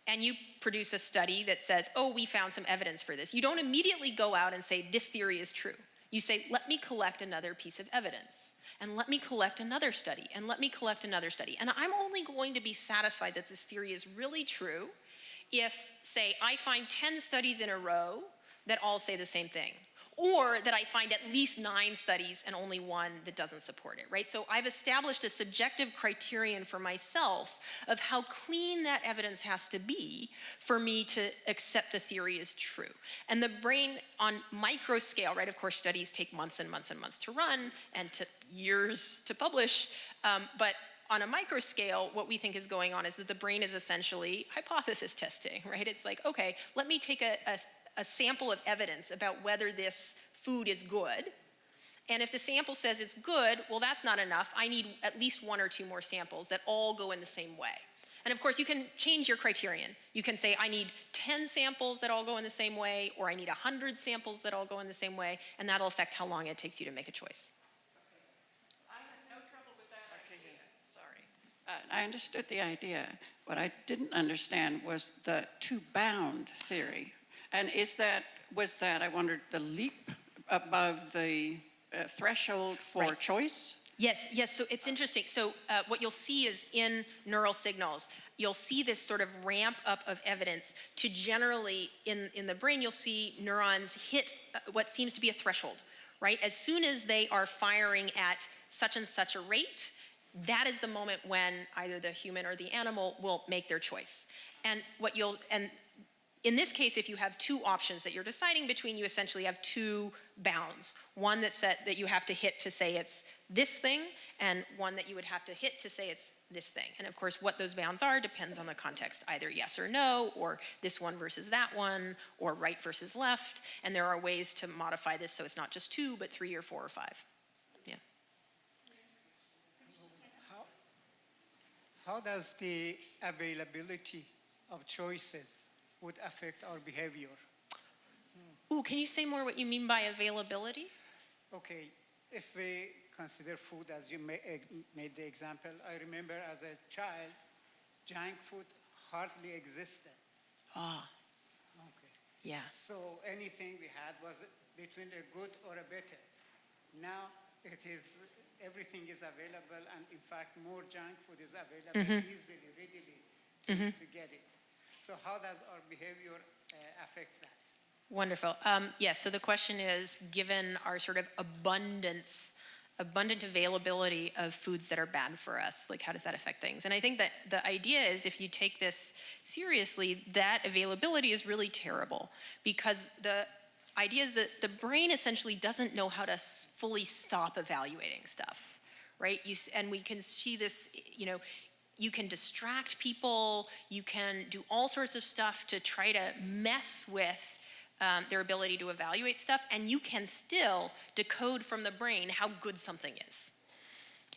and you produce a study that says, we found some evidence for this, you don't immediately go out and say, this theory is true. You say, let me collect another piece of evidence, and let me collect another study, and let me collect another study. And I'm only going to be satisfied that this theory is really true if, say, I find 10 studies in a row that all say the same thing, or that I find at least 9 studies and only one that doesn't support it, right? So I've established a subjective criterion for myself of how clean that evidence has to be for me to accept the theory is true. And the brain on micro scale, right? Of course, studies take months and months and months to run and to years to publish, but on a micro scale, what we think is going on is that the brain is essentially hypothesis testing, right? It's like, okay, let me take a sample of evidence about whether this food is good. And if the sample says it's good, well, that's not enough. I need at least 1 or 2 more samples that all go in the same way. And of course, you can change your criterion. You can say, I need 10 samples that all go in the same way, or I need 100 samples that all go in the same way, and that'll affect how long it takes you to make a choice. I had no trouble with that idea. Sorry. I understood the idea. What I didn't understand was the to-bound theory. And was that, I wondered, the leap above the threshold for choice? Yes. So it's interesting. So what you'll see is in neural signals, you'll see this sort of ramp up of evidence to generally, in the brain, you'll see neurons hit what seems to be a threshold, right? As soon as they are firing at such and such a rate, that is the moment when either the human or the animal will make their choice. And in this case, if you have 2 options that you're deciding between, you essentially have 2 bounds. One that you have to hit to say it's this thing, and one that you would have to hit to say it's this thing. And of course, what those bounds are depends on the context, either yes or no, or this one versus that one, or right versus left. And there are ways to modify this so it's not just 2, but 3 or 4 or 5. Yeah. How does the availability of choices would affect our behavior? Ooh, can you say more what you mean by availability? Okay, if we consider food as you made the example, I remember as a child, junk food hardly existed. Ah, Okay. yeah. So anything we had was between a good or a better. Now everything is available, and in fact, more junk food is available easily, readily to get it. So how does our behavior affect that? Wonderful. Yes, so the question is, given our sort of abundant availability of foods that are bad for us, like how does that affect things? And I think that the idea is, if you take this seriously, that availability is really terrible, because the idea is that the brain essentially doesn't know how to fully stop evaluating stuff, right? And we can see this, you can distract people, you can do all sorts of stuff to try to mess with their ability to evaluate stuff, and you can still decode from the brain how good something is.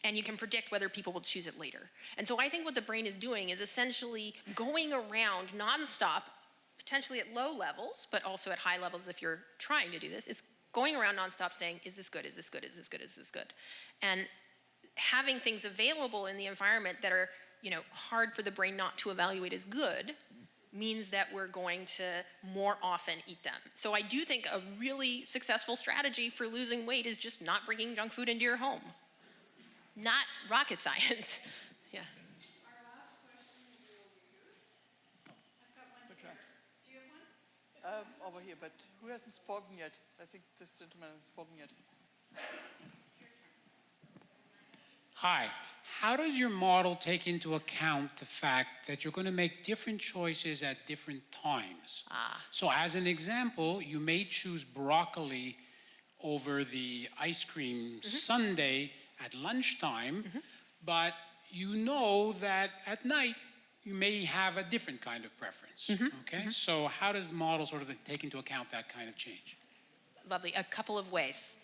And you can predict whether people will choose it later. And so I think what the brain is doing is essentially going around nonstop, potentially at low levels, but also at high levels if you're trying to do this. It's going around nonstop saying, is this good, is this good, is this good, is this good? And having things available in the environment that are hard for the brain not to evaluate as good means that we're going to more often eat them. So I do think a really successful strategy for losing weight is just not bringing junk food into your home. Not rocket science. Yeah. Which one? Do you have one? Over here, but who hasn't spoken yet? I think this gentleman hasn't spoken yet. Hi. How does your model take into account the fact that you're going to make different choices at different times? So as an example, you may choose broccoli over the ice cream sundae at lunchtime, but you know that at night you may have a different kind of preference. Okay? So how does the model sort of take into account that kind of change? Lovely. A couple of ways.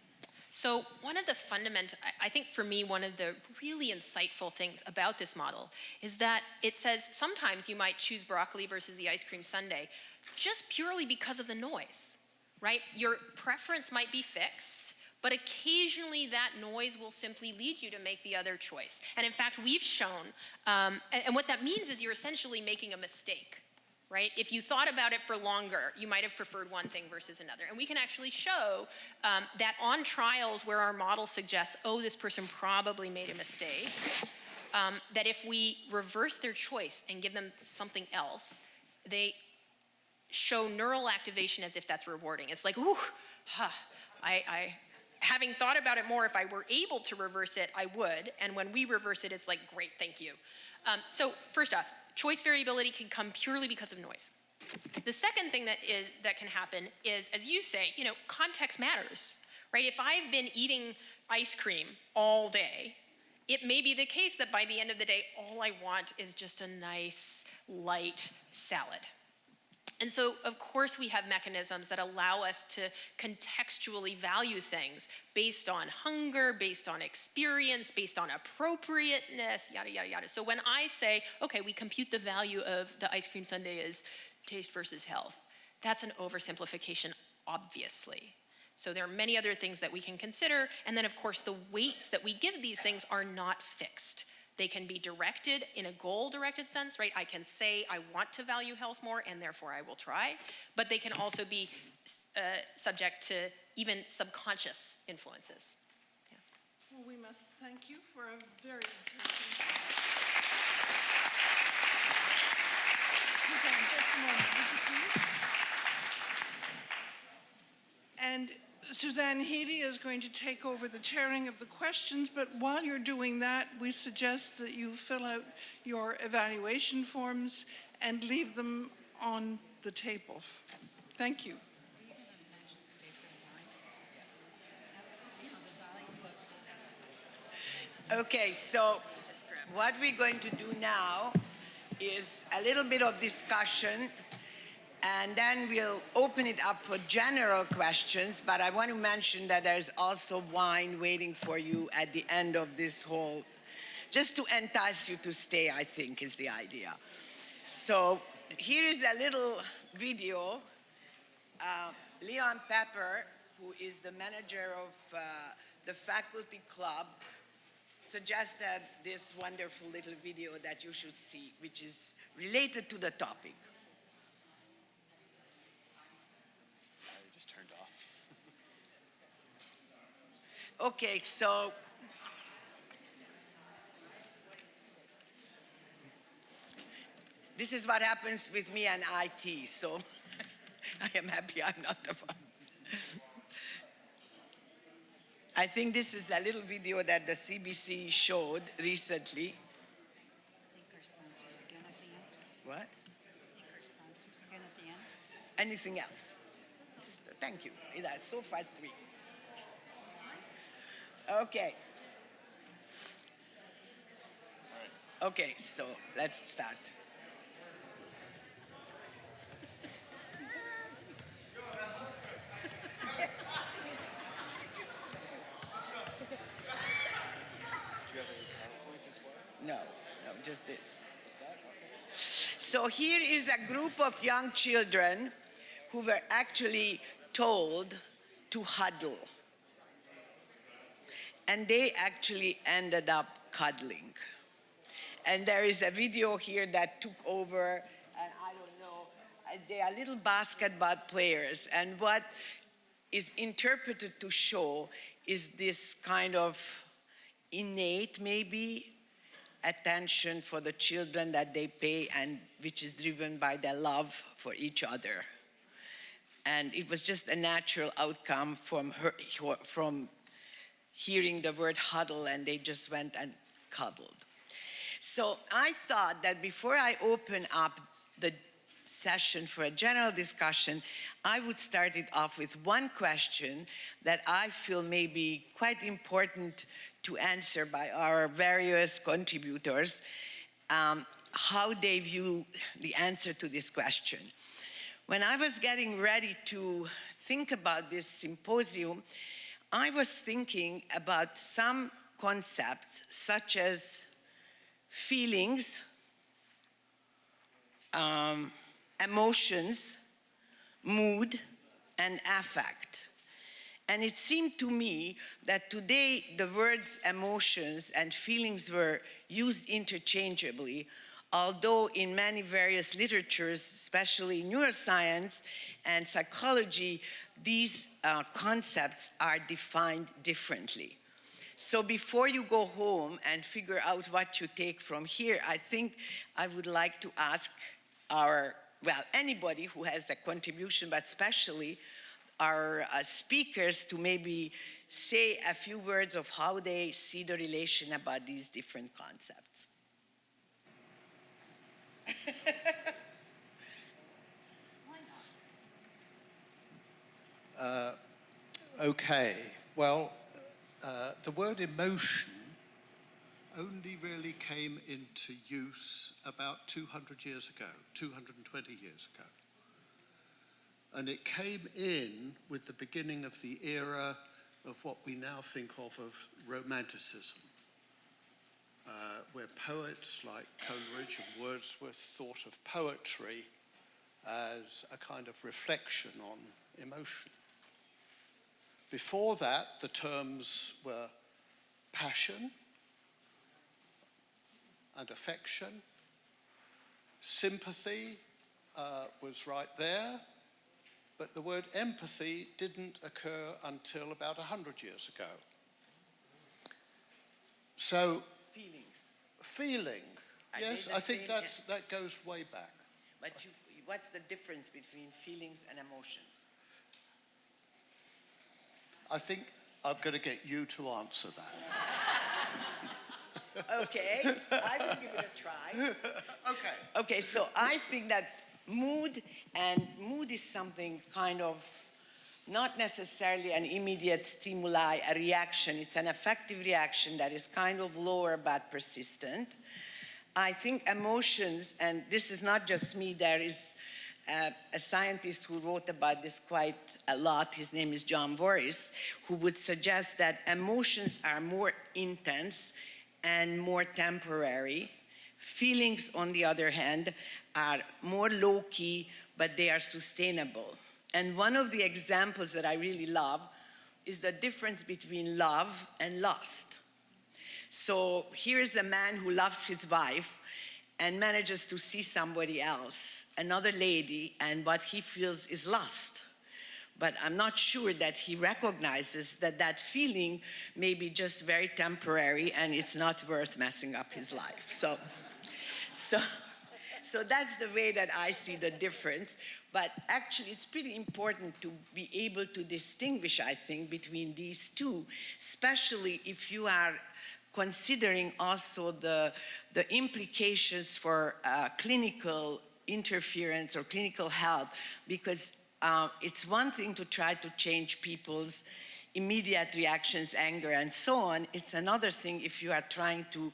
So one of the fundamental, I think for me, one of the really insightful things about this model is that it says sometimes you might choose broccoli versus the ice cream sundae just purely because of the noise, right? Your preference might be fixed, but occasionally that noise will simply lead you to make the other choice. And in fact, we've shown, and what that means is you're essentially making a mistake. Right? If you thought about it for longer, you might have preferred one thing versus another. And we can actually show that on trials where our model suggests, oh, this person probably made a mistake, that if we reverse their choice and give them something else, they show neural activation as if that's rewarding. It's like, ooh, having thought about it more, if I were able to reverse it, I would. And when we reverse it, it's like, great, thank you. So first off, choice variability can come purely because of noise. The second thing that can happen is, as you say, context matters, right? If I've been eating ice cream all day, it may be the case that by the end of the day, all I want is just a nice, light salad. And so, of course, we have mechanisms that allow us to contextually value things based on hunger, based on experience, based on appropriateness, yada, yada, yada. So when I say, okay, we compute the value of the ice cream sundae as taste versus health, that's an oversimplification, obviously. So there are many other things that we can consider. And then, of course, the weights that we give these things are not fixed. They can be directed in a goal-directed sense, right? I can say I want to value health more, and therefore I will try. But they can also be subject to even subconscious influences. Yeah. Well, we must thank you for a very interesting Suzanne, just a moment, would you please? And Suzanne Heady is going to take over the chairing of the questions, but while you're doing that, we suggest that you fill out your evaluation forms and leave them on the table. Thank you. Okay, so what we're going to do now is a little bit of discussion, and then we'll open it up for general questions, but I want to mention that there's also wine waiting for you at the end of this whole, just to entice you to stay, I think, is the idea. So here is a little video. Leon Pepper, who is the manager of the faculty club, suggested this wonderful little video that you should see, which is related to the topic. Just turned off. Okay, so this is what happens with me and IT, so I am happy I'm not the one. I think this is a little video that the CBC showed recently. What? Anything else? Just, thank you. That's so far 3. Okay. Okay, so let's start. No, just this. So here is a group of young children who were actually told to huddle. And they actually ended up cuddling. And there is a video here that took over, and I don't know they are little basketball players, and what is interpreted to show is this kind of innate, maybe, attention for the children that they pay, and which is driven by their love for each other. And it was just a natural outcome from hearing the word huddle, and they just went and cuddled. So I thought that before I open up the session for a general discussion, I would start it off with one question that I feel may be quite important to answer by our various contributors, how they view the answer to this question. When I was getting ready to think about this symposium, I was thinking about some concepts such as feelings, emotions, mood, and affect. And it seemed to me that today the words emotions and feelings were used interchangeably, although in many various literatures, especially neuroscience and psychology, these concepts are defined differently. So before you go home and figure out what you take from here, I think I would like to ask anybody who has a contribution, but especially our speakers, to maybe say a few words of how they see the relation about these different concepts. Okay, well, the word emotion only really came into use about 200 years ago, 220 years ago. And it came in with the beginning of the era of what we now think of Romanticism, where poets like Coleridge and Wordsworth thought of poetry as a kind of reflection on emotion. Before that, the terms were passion and affection. Sympathy was right there, but the word empathy didn't occur until about 100 years ago. So, feeling, yes, I think that goes way back. But what's the difference between feelings and emotions? I think I'm going to get you to answer that. Okay, I will give it a try. Okay, so I think that mood is something kind of not necessarily an immediate stimuli, a reaction. It's an affective reaction that is kind of lower but persistent. I think emotions, and this is not just me, there is a scientist who wrote about this quite a lot, his name is John Voris, who would suggest that emotions are more intense and more temporary. Feelings, on the other hand, are more low-key, but they are sustainable. And one of the examples that I really love is the difference between love and lust. So here is a man who loves his wife and manages to see somebody else, another lady, and what he feels is lust. But I'm not sure that he recognizes that that feeling may be just very temporary and it's not worth messing up his life. So that's the way that I see the difference. But actually, it's pretty important to be able to distinguish, I think, between these two, especially if you are considering also the implications for clinical interference or clinical help, because it's one thing to try to change people's immediate reactions, anger, and so on. It's another thing if you are trying to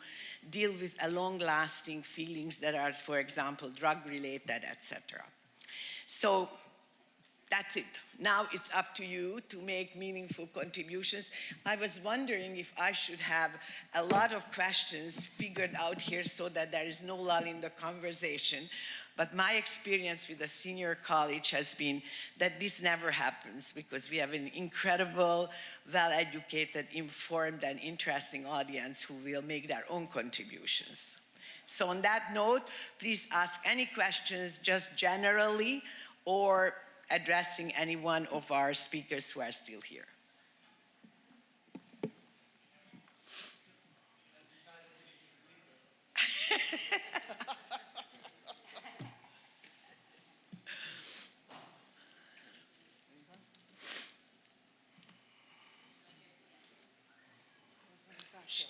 deal with a long-lasting feelings that are, for example, drug-related, etc. So that's it. Now it's up to you to make meaningful contributions. I was wondering if I should have a lot of questions figured out here so that there is no lull in the conversation. But my experience with the senior college has been that this never happens because we have an incredible, well-educated, informed, and interesting audience who will make their own contributions. So on that note, please ask any questions just generally or addressing any one of our speakers who are still here.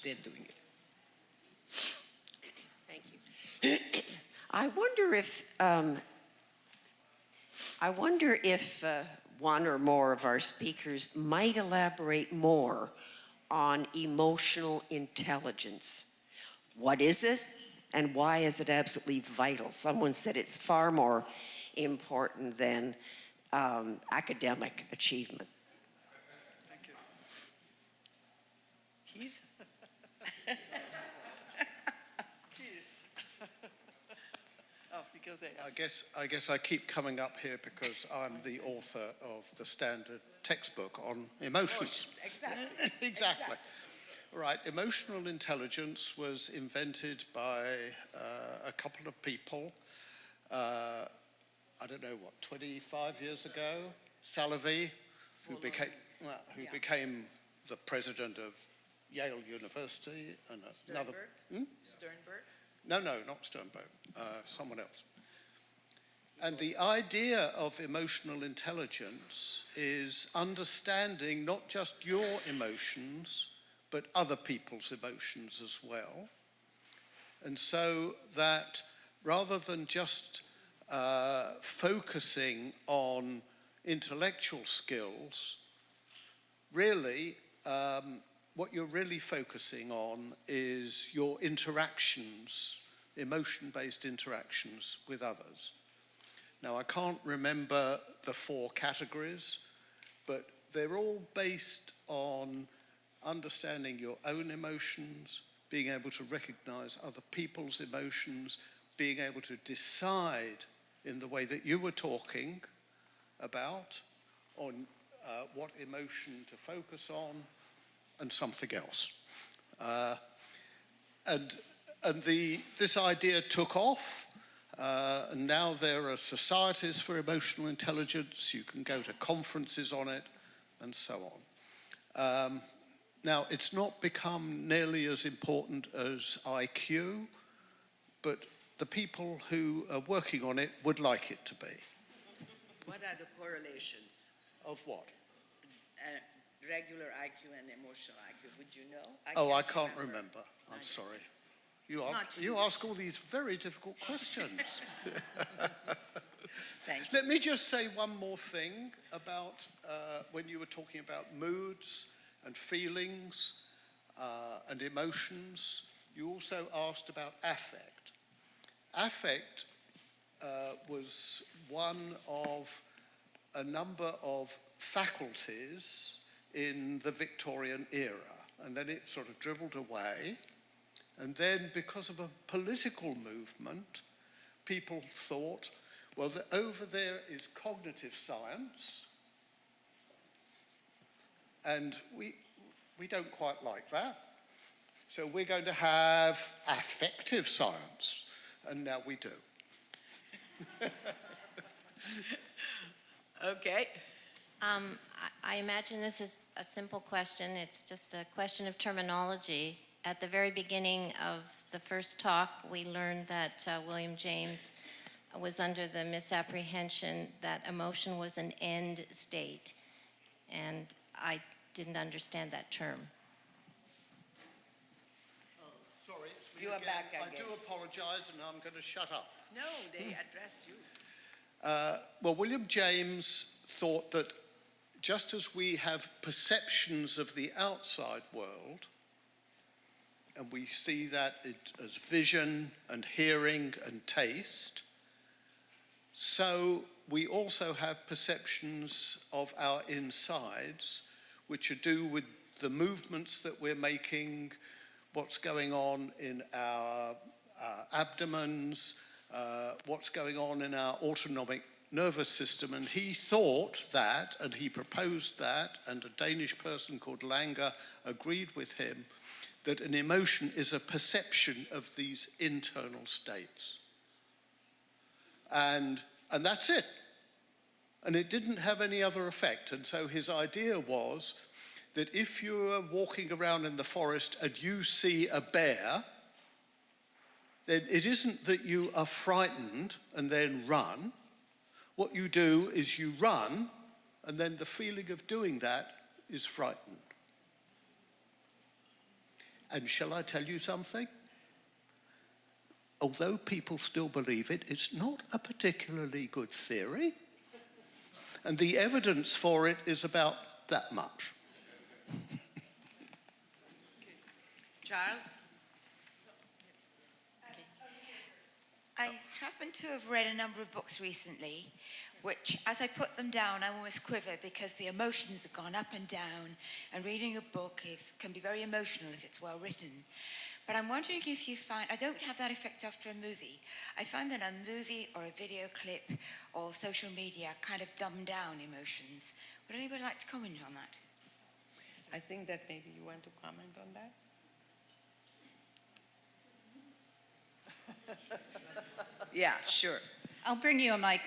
They're doing it. Thank you. I wonder if one or more of our speakers might elaborate more on emotional intelligence. What is it, and why is it absolutely vital? Someone said it's far more important than academic achievement. Thank you. Keith? Keith. Oh, you go there. I guess I keep coming up here because I'm the author of the standard textbook on emotions. Exactly. Exactly. Right, emotional intelligence was invented by a couple of people, I don't know what, 25 years ago? Salavi, who became the president of Yale University, and another... Sternberg? No, not Sternberg, someone else. And the idea of emotional intelligence is understanding not just your emotions, but other people's emotions as well. And so that rather than just focusing on intellectual skills, really, what you're really focusing on is your interactions, emotion-based interactions with others. Now, I can't remember the 4 categories, but they're all based on understanding your own emotions, being able to recognize other people's emotions, being able to decide in the way that you were talking about on what emotion to focus on, and something else. This idea took off, and now there are societies for emotional intelligence. You can go to conferences on it, and so on. Now, it's not become nearly as important as IQ, but the people who are working on it would like it to be. What are the correlations? Of what? Regular IQ and emotional IQ, would you know? I can't remember. I'm sorry. You ask all these very difficult questions. Thank you. Let me just say one more thing about when you were talking about moods and feelings and emotions. You also asked about affect. Affect was one of a number of faculties in the Victorian era, and then it sort of dribbled away. And then, because of a political movement, people thought, well, over there is cognitive science, and we don't quite like that. So we're going to have affective science, and now we do. Okay. I imagine this is a simple question. It's just a question of terminology. At the very beginning of the first talk, we learned that William James was under the misapprehension that emotion was an end state, and I didn't understand that term. Oh, sorry, it's me You are again. back I again. do apologize, and I'm going to shut up. No, they address you. Well, William James thought that just as we have perceptions of the outside world, and we see that as vision and hearing and taste, so we also have perceptions of our insides, which are do with the movements that we're making, what's going on in our abdomens, what's going on in our autonomic nervous system. And he thought that, and he proposed that, and a Danish person called Langer agreed with him, that an emotion is a perception of these internal states. And that's it. And it didn't have any other effect. And so his idea was that if you're walking around in the forest and you see a bear, then it isn't that you are frightened and then run. What you do is you run, and then the feeling of doing that is frightened. And shall I tell you something? Although people still believe it, it's not a particularly good theory. And the evidence for it is about that much. Charles? I happen to have read a number of books recently, which, as I put them down, I almost quiver because the emotions have gone up and down, and reading a book can be very emotional if it's well written. But I'm wondering if you find, I don't have that effect after a movie. I find that a movie or a video clip or social media kind of dumb down emotions. Would anybody like to comment on that? I think that maybe you want to comment on that? Yeah, sure. I'll bring you a mic.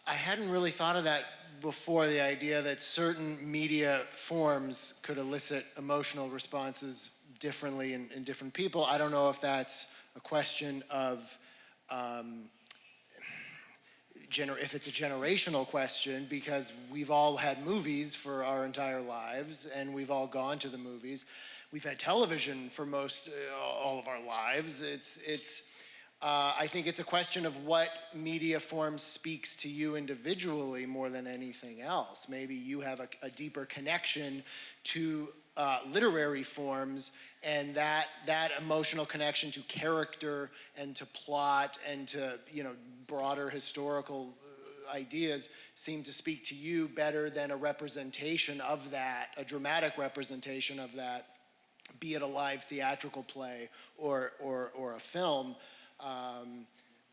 I hadn't really thought of that before, the idea that certain media forms could elicit emotional responses differently in different people. I don't know if that's a question of if it's a generational question, because we've all had movies for our entire lives, and we've all gone to the movies. We've had television for all of our lives. I think it's a question of what media form speaks to you individually more than anything else. Maybe you have a deeper connection to literary forms, and that emotional connection to character and to plot and to broader historical ideas seem to speak to you better than a representation of that, a dramatic representation of that, be it a live theatrical play or a film.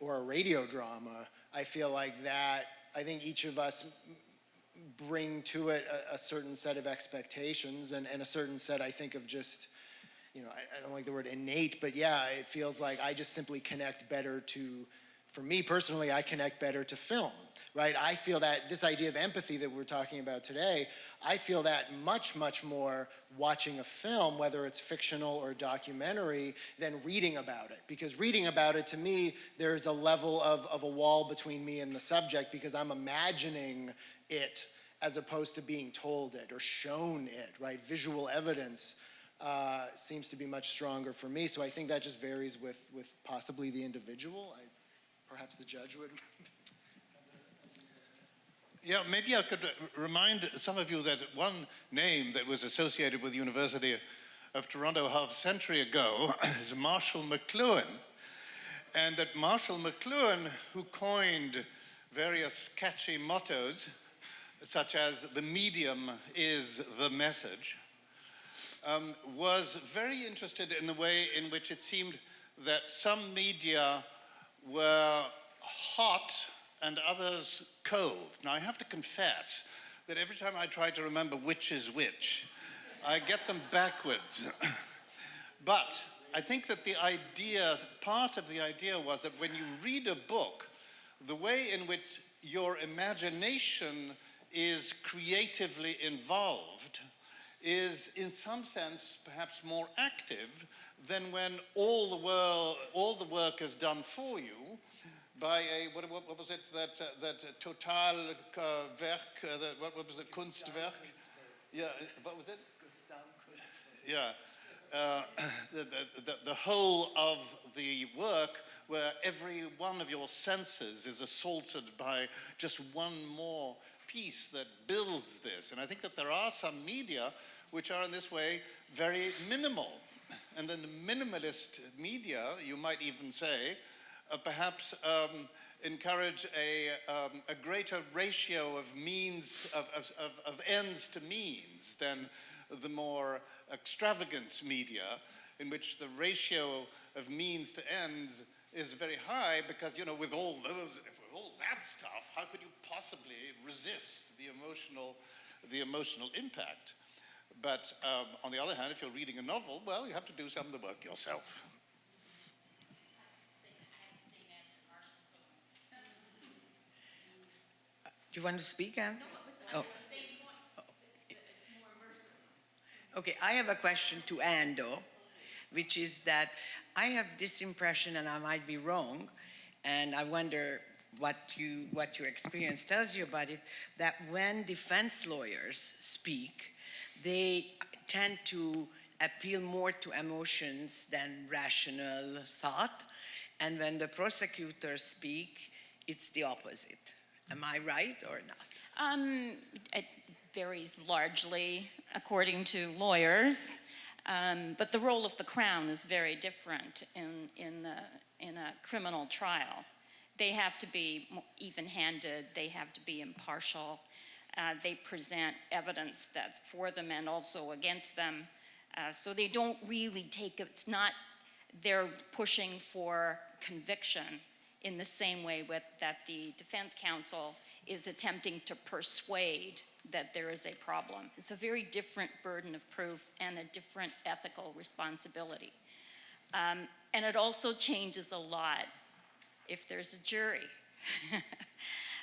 Or a radio drama. I feel like that, I think each of us bring to it a certain set of expectations and a certain set, I think, of just, I don't like the word innate, but yeah, it feels like I just simply connect better to, for me personally, I connect better to film, right? I feel that this idea of empathy that we're talking about today, I feel that much, much more watching a film, whether it's fictional or documentary, than reading about it. Because reading about it, to me, there's a level of a wall between me and the subject, because I'm imagining it as opposed to being told it or shown it, right? Visual evidence seems to be much stronger for me. So I think that just varies with possibly the individual. Perhaps the judge would. Yeah, maybe I could remind some of you that one name that was associated with the University of Toronto half a century ago is Marshall McLuhan. And that Marshall McLuhan, who coined various catchy mottos, such as "the medium is the message," was very interested in the way in which it seemed that some media were hot and others cold. Now, I have to confess that every time I try to remember which is which, I get them backwards. But I think that part of the idea was that when you read a book, the way in which your imagination is creatively involved is, in some sense, perhaps more active than when all the work is done for you by what was it, that total werk, what was it, Kunstwerk? Yeah, what was it? Yeah, the whole of the work where every one of your senses is assaulted by just one more piece that builds this. And I think that there are some media which are in this way very minimal. And then the minimalist media, you might even say, perhaps encourage a greater ratio of means, of ends to means than the more extravagant media, in which the ratio of means to ends is very high, because, with all all that stuff, how could you possibly resist the emotional impact? But on the other hand, if you're reading a novel, well, you have to do some of the work yourself. Do you want to speak, Anne? Oh. Okay, I have a question to Anne, though, which is that I have this impression, and I might be wrong, and I wonder what your experience tells you about it, that when defense lawyers speak, they tend to appeal more to emotions than rational thought, and when the prosecutors speak, it's the opposite. Am I right or not? It varies largely according to lawyers, but the role of the Crown is very different in a criminal trial. They have to be even-handed, they have to be impartial, they present evidence that's for them and also against them, so they don't really it's not, they're pushing for conviction in the same way that the defense counsel is attempting to persuade that there is a problem. It's a very different burden of proof and a different ethical responsibility. And it also changes a lot if there's a jury.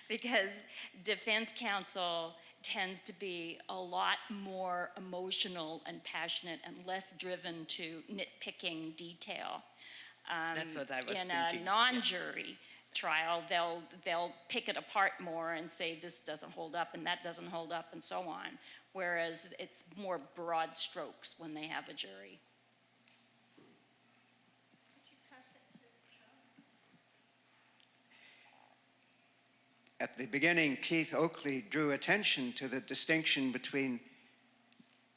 Because defense counsel tends to be a lot more emotional and passionate and less driven to nitpicking detail. That's what I was in thinking. a non-jury trial, they'll pick it apart more and say this doesn't hold up and that doesn't hold up and so on. Whereas it's more broad strokes when they have a jury. At the beginning, Keith Oakley drew attention to the distinction between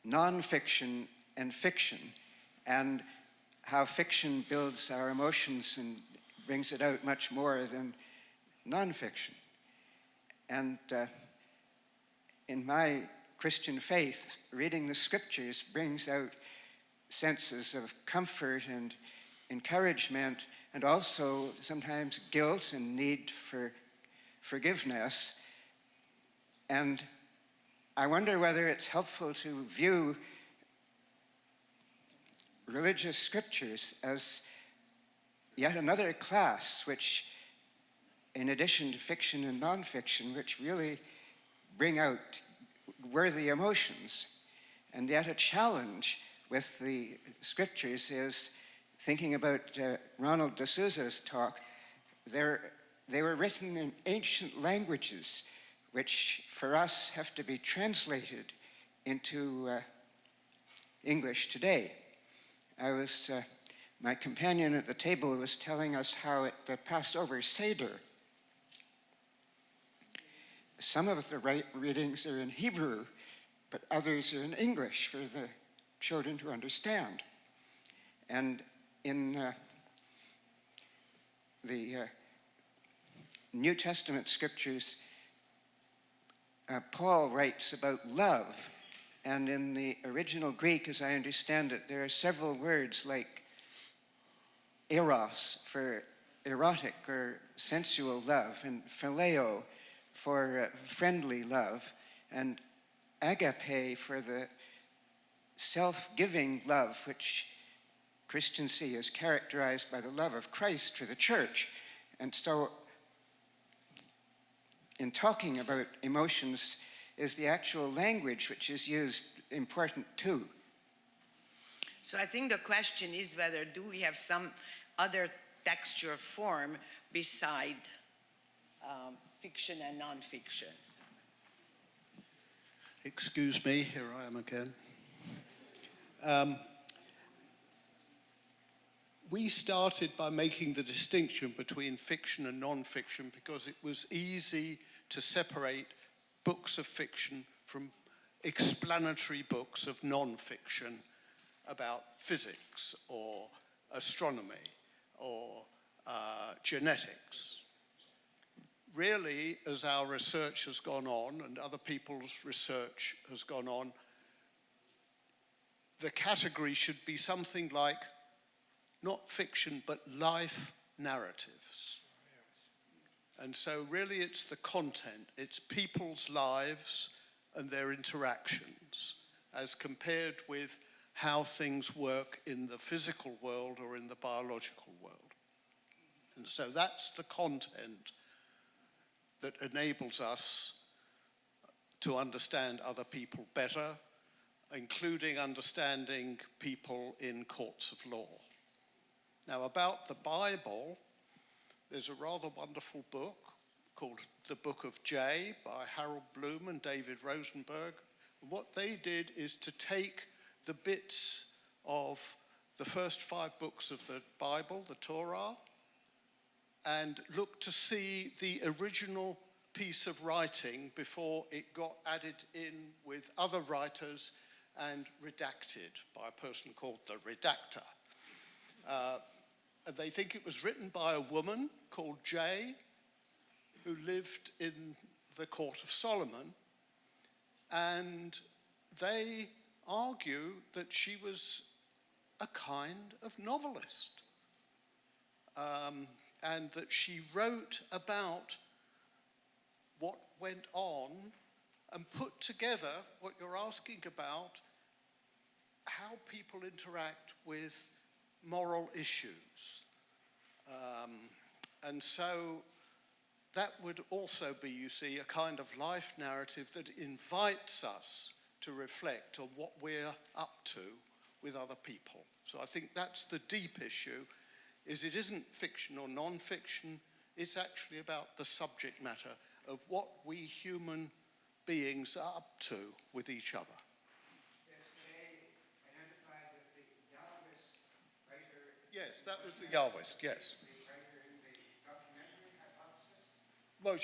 nonfiction and fiction, and how fiction builds our emotions and brings it out much more than nonfiction. And in my Christian faith, reading the scriptures brings out senses of comfort and encouragement, and also sometimes guilt and need for forgiveness. And I wonder whether it's helpful to view religious scriptures as yet another class which, in addition to fiction and nonfiction, which really bring out worthy emotions. And yet a challenge with the scriptures is, thinking about Ronald D'Souza's talk, they were written in ancient languages, which for us have to be translated into English today. My companion at the table was telling us how at the Passover Seder, some of the readings are in Hebrew, but others are in English for the children to understand. And in the New Testament scriptures, Paul writes about love, and in the original Greek, as I understand it, there are several words like eros for erotic or sensual love, and phileo for friendly love, and agape for the self-giving love, which Christians see as characterized by the love of Christ for the church. And so, in talking about emotions, is the actual language which is used important too? So I think the question is whether do we have some other texture form beside fiction and nonfiction? Excuse me, here I am again. We started by making the distinction between fiction and non-fiction because it was easy to separate books of fiction from explanatory books of non-fiction about physics or astronomy or genetics. Really, as our research has gone on and other people's research has gone on, the category should be something like not fiction, but life narratives. And so really it's the content, it's people's lives and their interactions as compared with how things work in the physical world or in the biological world. And so that's the content that enables us to understand other people better, including understanding people in courts of law. Now, about the Bible, there's a rather wonderful book called The Book of J by Harold Bloom and David Rosenberg. What they did is to take the bits of the first 5 books of the Bible, the Torah, and look to see the original piece of writing before it got added in with other writers and redacted by a person called the redactor. They think it was written by a woman called Jay, who lived in the court of Solomon, and they argue that she was a kind of novelist, and that she wrote about what went on and put together what you're asking about, how people interact with moral issues. And so that would also be, you see, a kind of life narrative that invites us to reflect on what we're up to with other people. So I think that's the deep issue, is it isn't fiction or non-fiction, it's actually about the subject matter of what we human beings are up to with each other. Yes, that was the Yahwist, yes. Well,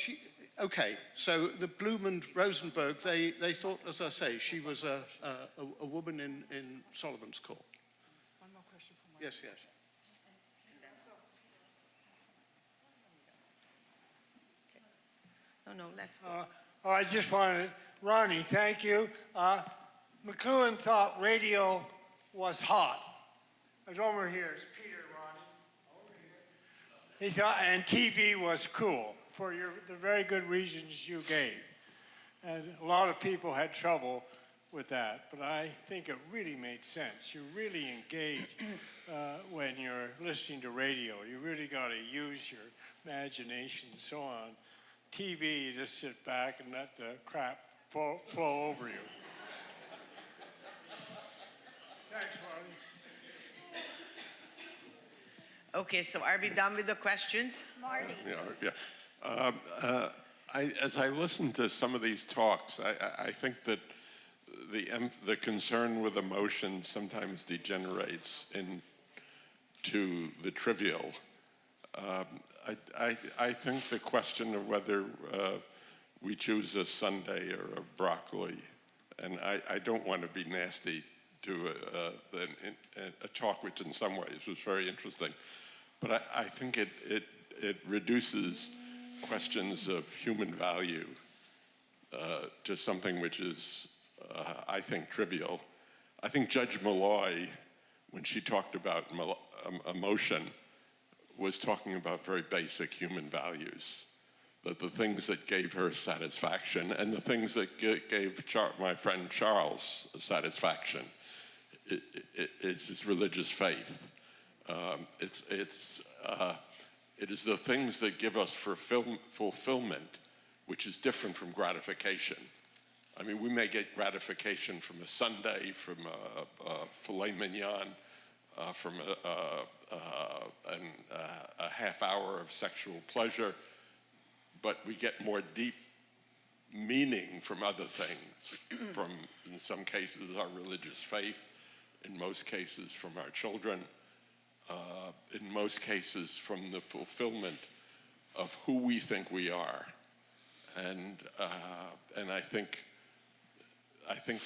okay, so the Bloom and Rosenberg, they thought, as I say, she was a woman in Solomon's court. One more question from my Yes, yes. No, let's go. I just wanted, Ronnie, thank you. McLuhan thought radio was hot. It's over here. It's Peter, Ronnie. Over here. He thought, and TV was cool for the very good reasons you gave. And a lot of people had trouble with that, but I think it really made sense. You really engage when you're listening to radio. You really got to use your imagination and so on. TV, you just sit back and let the crap flow over you. Thanks, Ronnie. Okay, so are we done with the questions? Marty. As I listen to some of these talks, I think that the concern with emotion sometimes degenerates into the trivial. I think the question of whether we choose a sundae or a broccoli, and I don't want to be nasty to a talk which in some ways was very interesting, but I think it reduces questions of human value to something which is, I think, trivial. I think Judge Malloy, when she talked about emotion, was talking about very basic human values, that the things that gave her satisfaction and the things that gave my friend Charles satisfaction is his religious faith. It is the things that give us fulfillment, which is different from gratification. I mean, we may get gratification from a sundae, from a filet mignon, from a half hour of sexual pleasure, but we get more deep meaning from other things, from, in some cases, our religious faith, in most cases, from our children, in most cases, from the fulfillment of who we think we are. And I think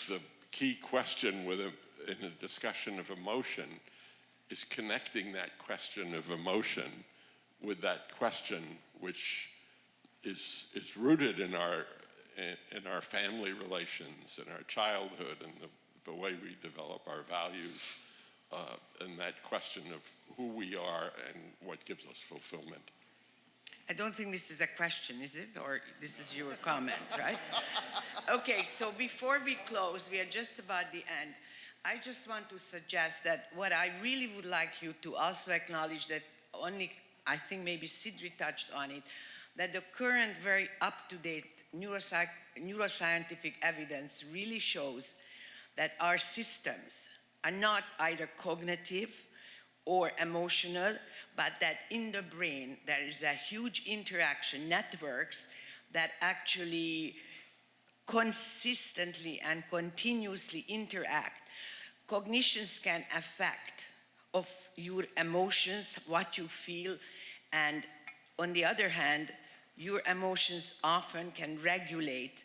the key question in a discussion of emotion is connecting that question of emotion with that question which is rooted in our family relations, in our childhood, and the way we develop our values, and that question of who we are and what gives us fulfillment. I don't think this is a question, is it? Or this is your comment, right? Okay, so before we close, we are just about the end. I just want to suggest that what I really would like you to also acknowledge that only, I think maybe Cendri touched on it, that the current very up-to-date neuroscientific evidence really shows that our systems are not either cognitive or emotional, but that in the brain there is a huge interaction networks that actually consistently and continuously interact. Cognitions can affect of your emotions, what you feel, and on the other hand, your emotions often can regulate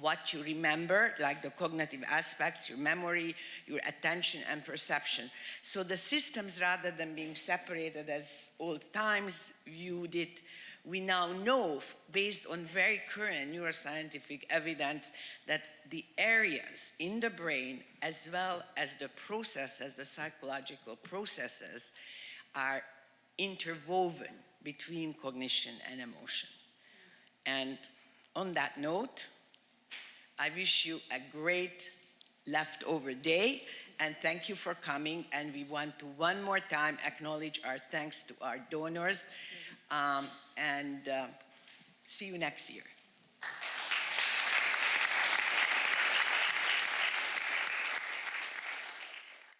what you remember, like the cognitive aspects, your memory, your attention and perception. So the systems, rather than being separated as old times viewed it, we now know, based on very current neuroscientific evidence, that the areas in the brain, as well as the processes, the psychological processes, are interwoven between cognition and emotion. And on that note, I wish you a great leftover day, and thank you for coming. And we want to one more time acknowledge our thanks to our donors, and see you next year.